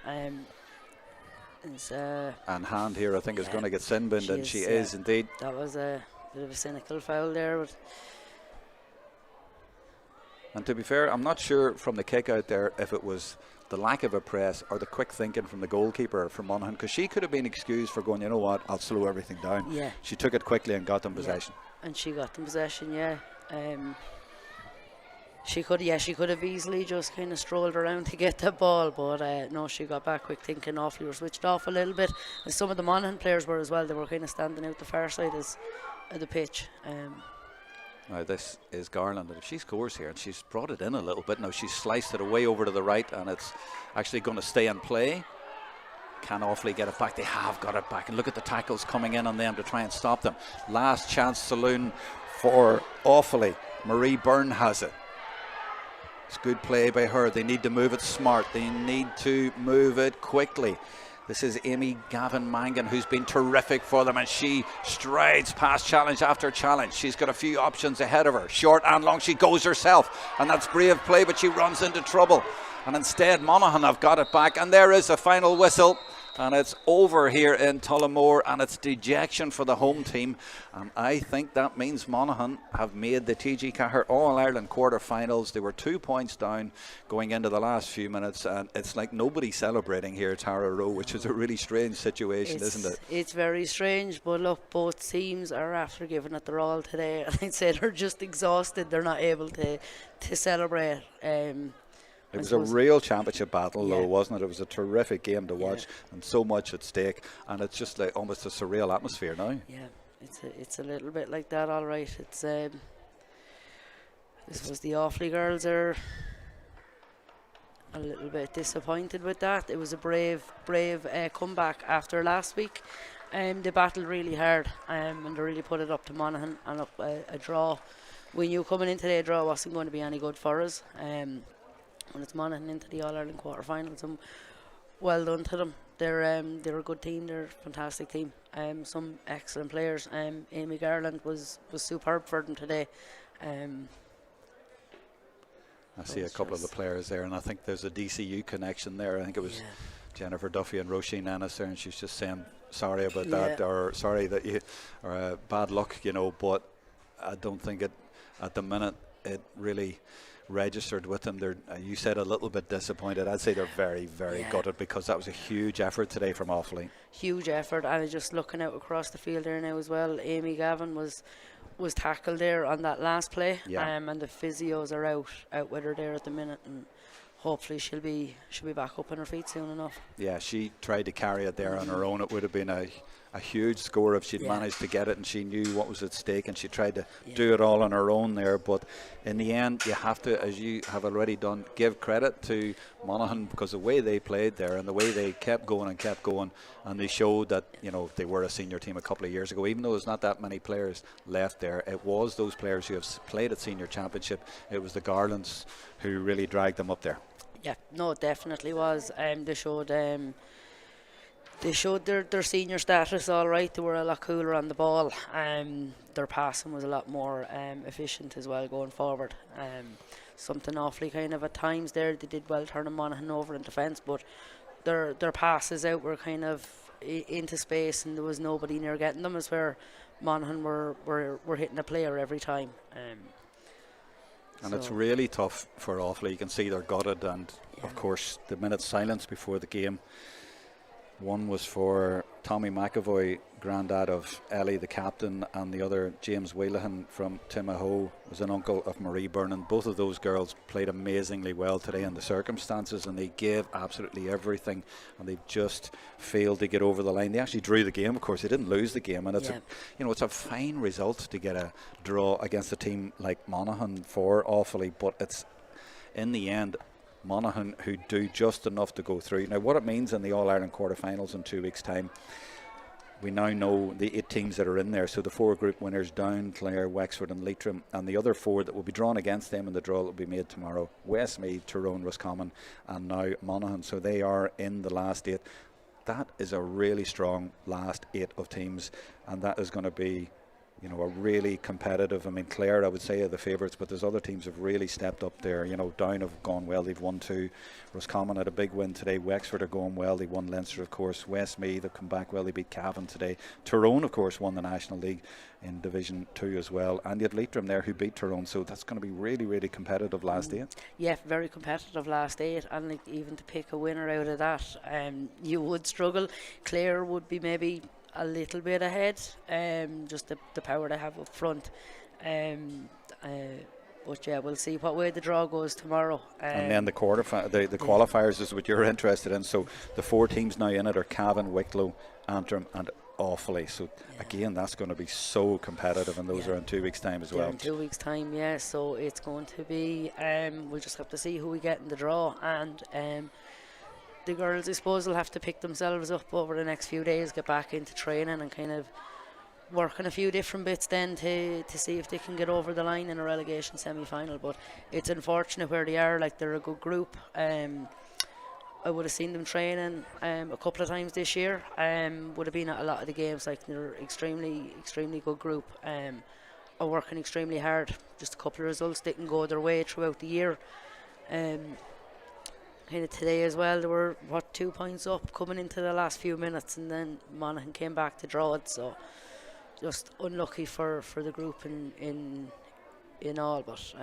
And Hand here, I think, is going to get sin binned, and she is indeed. That was a bit of a cynical foul there, but And to be fair, I'm not sure from the kick out there if it was the lack of a press or the quick thinking from the goalkeeper from Monaghan, because she could have been excused for going, you know what, I'll slow everything down. Yeah. She took it quickly and got them possession. And she got them possession, yeah. She could have easily just kind of strolled around to get the ball, but no, she got back quick thinking. Offaly were switched off a little bit, and some of the Monaghan players were as well. They were kind of standing out the far side of the pitch. Now this is Garland, and if she scores here, and she's brought it in a little bit, now she's sliced it away over to the right, and it's actually going to stay in play. Can Offaly get it back? They have got it back, and look at the tackles coming in on them to try and stop them. Last chance saloon for Offaly. Marie Byrne has it. It's good play by her. They need to move it smart. They need to move it quickly. This is Amy Gavin Mangan, who's been terrific for them, and she strides past challenge after challenge. She's got a few options ahead of her. Short and long, she goes herself, and that's brave play, but she runs into trouble. And instead, Monaghan have got it back, and there is a final whistle. And it's over here in Tullamore, and it's dejection for the home team. And I think that means Monaghan have made the TG4 All-Ireland quarter-finals. They were 2 points down going into the last few minutes, and it's like nobody celebrating here at Tara Row, which is a really strange situation, isn't it? It's very strange, but look, both teams are after giving it their all today. I'd say they're just exhausted. They're not able to celebrate. It was a real championship battle, though, wasn't it? It was a terrific game to watch, and so much at stake, and it's just like almost a surreal atmosphere now. Yeah, it's a little bit like that, all right. It's this was the Offaly girls are a little bit disappointed with that. It was a brave comeback after last week. They battled really hard, and they really put it up to Monaghan, and a draw. We knew coming into the draw wasn't going to be any good for us. When it's Monaghan into the All-Ireland quarter-finals, and well done to them. They're a good team. They're a fantastic team. Some excellent players. Amy Garland was superb for them today. I see a couple of the players there, and I think there's a DCU connection there. I think it was Jennifer Duffy and Roisin Ennis there, and she's just saying sorry about that, or sorry that you, or bad luck, you know. But I don't think it at the minute it really registered with them. You said a little bit disappointed. I'd say they're very, very gutted, because that was a huge effort today from Offaly. Huge effort, and just looking out across the field there now as well, Amy Gavin was tackled there on that last play, and the physios are out with her there at the minute, and hopefully she'll be back up on her feet soon enough. Yeah, she tried to carry it there on her own. It would have been a huge score if she'd managed to get it, and she knew what was at stake, and she tried to do it all on her own there. But in the end, you have to, as you have already done, give credit to Monaghan, because the way they played there and the way they kept going, and they showed that, you know, they were a senior team a couple of years ago. Even though there's not that many players left there, it was those players who have played at senior championship. It was the Garlands who really dragged them up there. Yeah, no, it definitely was. They showed their senior status all right. They were a lot cooler on the ball. Their passing was a lot more efficient as well going forward. Something awfully kind of at times there. They did well turning Monaghan over in defence, but their passes out were kind of into space, and there was nobody near getting them, as where Monaghan were hitting a player every time. And it's really tough for Offaly. You can see they're gutted, and of course the minute silence before the game. One was for Tommy McAvoy, granddad of Ellie, the captain, and the other, James Wheelahan from Timahoe, was an uncle of Marie Byrne. And both of those girls played amazingly well today in the circumstances, and they gave absolutely everything, and they just failed to get over the line. They actually drew the game, of course. They didn't lose the game, and it's it's a fine result to get a draw against a team like Monaghan for Offaly, but it's in the end Monaghan who do just enough to go through. Now, what it means in the All-Ireland quarter-finals in 2 weeks' time, we now know the 8 teams that are in there. So the 4 group winners, Down, Clare, Wexford and Leitrim, and the other 4 that will be drawn against them in the draw that will be made tomorrow, Westmeath, Tyrone, Roscommon and now Monaghan. So they are in the last 8. That is a really strong last 8 of teams, and that is going to be you know, are really competitive. I mean, Clare, I would say, are the favourites, but there's other teams have really stepped up there. You know, Down have gone well, they've won 2. Roscommon had a big win today. Wexford are going well, they won Leinster, of course. Westmeath have come back well, they beat Cavan today. Tyrone, of course, won the National League in Division 2 as well. And you had Leitrim there who beat Tyrone, so that's going to be really, really competitive last 8. Yeah, very competitive last 8, and like, even to pick a winner out of that, you would struggle. Clare would be maybe a little bit ahead, just the power they have up front. But yeah, we'll see what way the draw goes tomorrow. And then the qualifiers is what you're interested in. So the 4 teams now in it are Cavan, Wicklow, Antrim and Offaly. So again, that's going to be so competitive, and those are in 2 weeks' time as well. In 2 weeks' time, yeah. So it's going to be, we'll just have to see who we get in the draw, and the girls, I suppose, will have to pick themselves up over the next few days, get back into training and kind of work on a few different bits then to see if they can get over the line in a relegation semi-final. But it's unfortunate where they are. Like, they're a good group. I would have seen them training a couple of times this year. Would have been at a lot of the games. Like, they're extremely good group. Are working extremely hard. Just a couple of results didn't go their way throughout the year. Kind of today as well, they were 2 points up coming into the last few minutes, and then Monaghan came back to draw it. So just unlucky for the group in all, but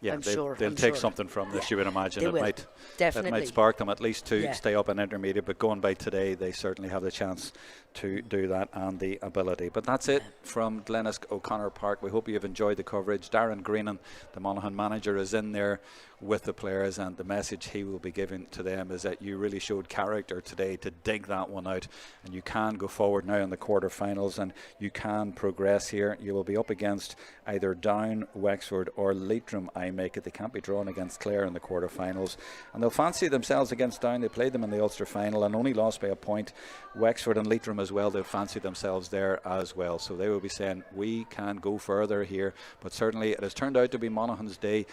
yeah, they'll take something from this, you would imagine. It might spark them at least to stay up in intermediate, but going by today, they certainly have the chance to do that and the ability. But that's it from Glenisk O'Connor Park. We hope you have enjoyed the coverage. Darren Greenan, the Monaghan manager, is in there with the players, and the message he will be giving to them is that you really showed character today to dig that one out, and you can go forward now in the quarter-finals, and you can progress here. You will be up against either Down, Wexford or Leitrim, I make it. They can't be drawn against Clare in the quarter-finals, and they'll fancy themselves against Down. They played them in the Ulster final and only lost by a point. Wexford and Leitrim as well, they'll fancy themselves there as well, so they will be saying we can go further here. But certainly it has turned out to be Monaghan's day,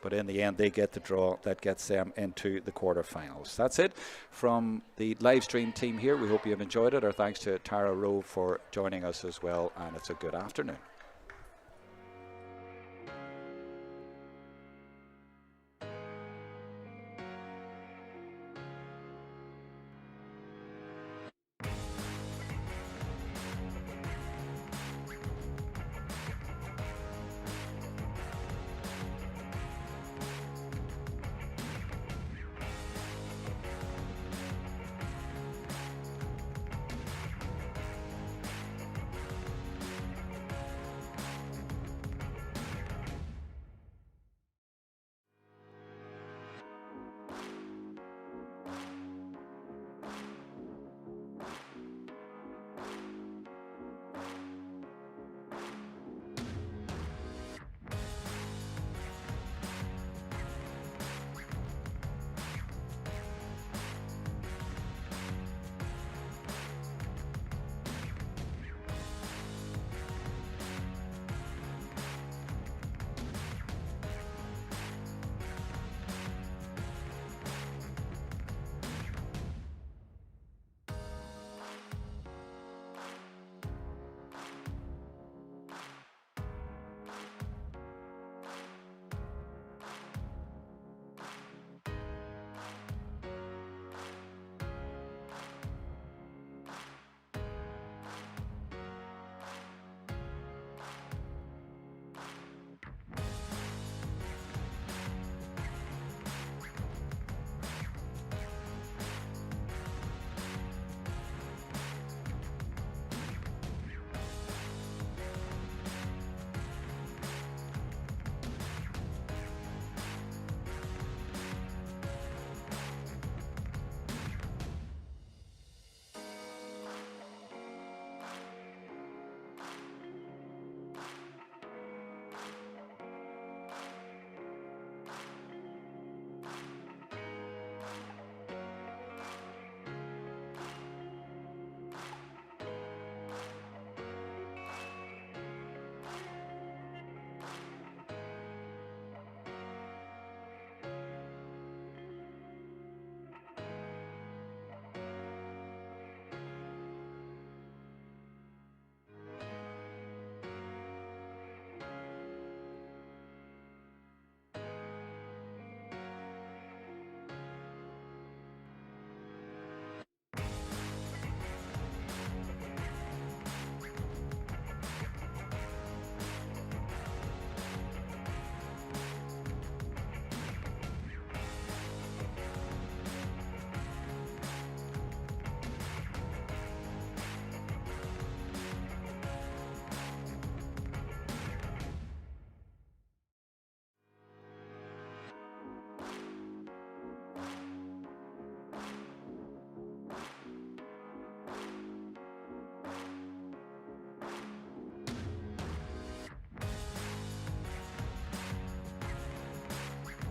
but in the end they get the draw that gets them into the quarter-finals. That's it from the live stream team here. We hope you have enjoyed it. Our thanks to Tara Rowe for joining us as well, and it's a good afternoon.